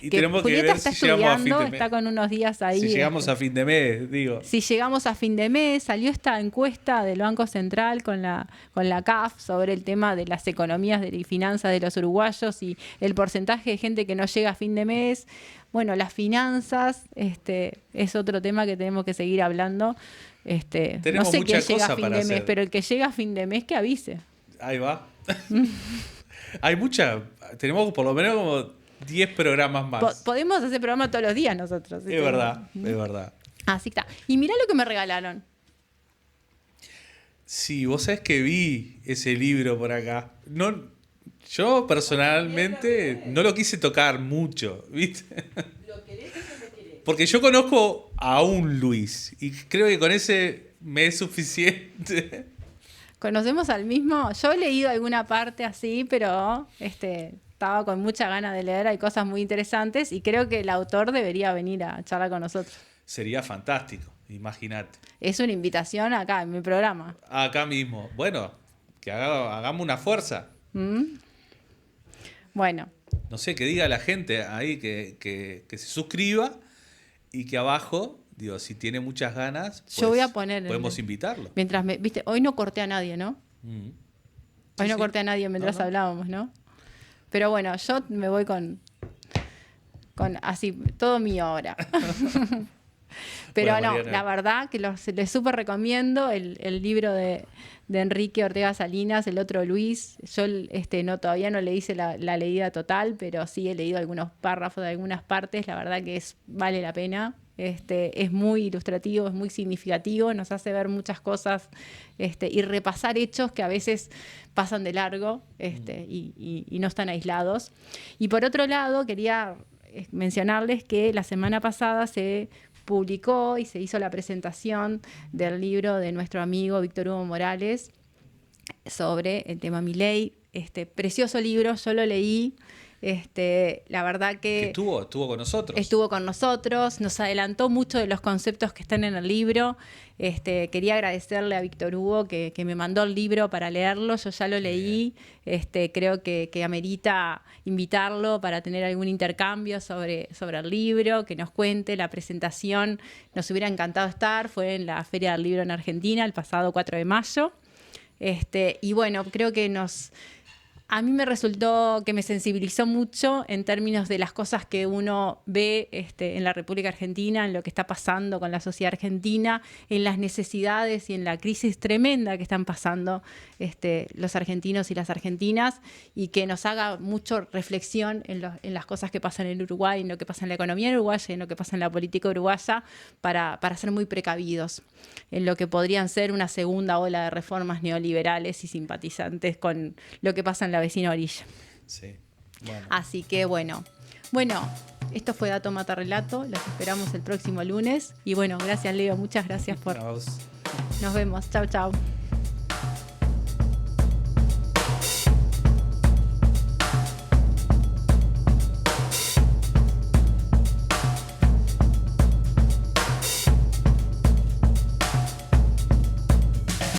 Y Que tenemos Julieta que ver está si llegamos a fin estudiando, de mes. está con unos días ahí. Si llegamos a fin de mes, digo. Si llegamos a fin de mes, salió esta encuesta del Banco Central con la CAF sobre el tema de las economías y finanzas de los uruguayos y el porcentaje de gente que no llega a fin de mes. Bueno, las finanzas es otro tema que tenemos que seguir hablando. No Tenemos sé quién mucha llega a cosa fin para de mes, hacer. pero el que llega a fin de mes que avise. Ahí va. Hay mucha. Tenemos por lo menos como 10 programas más. Podemos hacer programa todos los días nosotros. Es verdad, es verdad. Así está. Y mirá lo que me regalaron. Sí, vos sabés que vi ese libro por acá. No, yo personalmente no lo quise tocar mucho, ¿viste? Porque yo conozco a un Luis y creo que con ese me es suficiente. ¿Conocemos al mismo? Yo he leído alguna parte así, pero estaba con mucha ganas de leer. Hay cosas muy interesantes y creo que el autor debería venir a charlar con nosotros. Sería fantástico, imagínate. Es una invitación acá en mi programa. Acá mismo. Bueno, que hagamos una fuerza. Bueno. No sé, que diga la gente ahí que se suscriba y que abajo, digo, si tiene muchas ganas, pues yo voy a poner podemos invitarlo. Mientras viste, hoy no corté a nadie, ¿no? Hoy no corté a nadie mientras no. hablábamos, ¿no? Pero bueno, yo me voy con así, todo mío ahora. Pero bueno, no, Mariana, la verdad que les súper recomiendo el libro de Enrique Ortega Salinas, El otro Luis. Yo todavía no le hice la leída total, pero sí he leído algunos párrafos de algunas partes. La verdad que vale la pena. Es muy ilustrativo, es muy significativo, nos hace ver muchas cosas y repasar hechos que a veces pasan de largo y no están aislados. Y por otro lado, quería mencionarles que la semana pasada se publicó y se hizo la presentación del libro de nuestro amigo Víctor Hugo Morales sobre el tema Milei. Precioso libro, yo lo leí. La verdad que estuvo con nosotros. Estuvo con nosotros, nos adelantó mucho de los conceptos que están en el libro. Quería agradecerle a Víctor Hugo que me mandó el libro para leerlo. Yo ya lo leí. Creo que amerita invitarlo para tener algún intercambio sobre el libro, que nos cuente la presentación. Nos hubiera encantado estar. Fue en la Feria del Libro en Argentina el pasado 4 de mayo. Y bueno, creo que a mí me resultó que me sensibilizó mucho en términos de las cosas que uno ve en la República Argentina, en lo que está pasando con la sociedad argentina, en las necesidades y en la crisis tremenda que están pasando los argentinos y las argentinas, y que nos haga mucho reflexión en las cosas que pasan en Uruguay, en lo que pasa en la economía uruguaya, en lo que pasa en la política uruguaya, para ser muy precavidos en lo que podrían ser una segunda ola de reformas neoliberales y simpatizantes con lo que pasa en la vecina orilla. Sí. Bueno. Así que bueno, esto fue Dato Mata Relato. Los esperamos el próximo lunes. Y bueno, gracias Leo, muchas gracias por... Nos vemos. Chau, chau.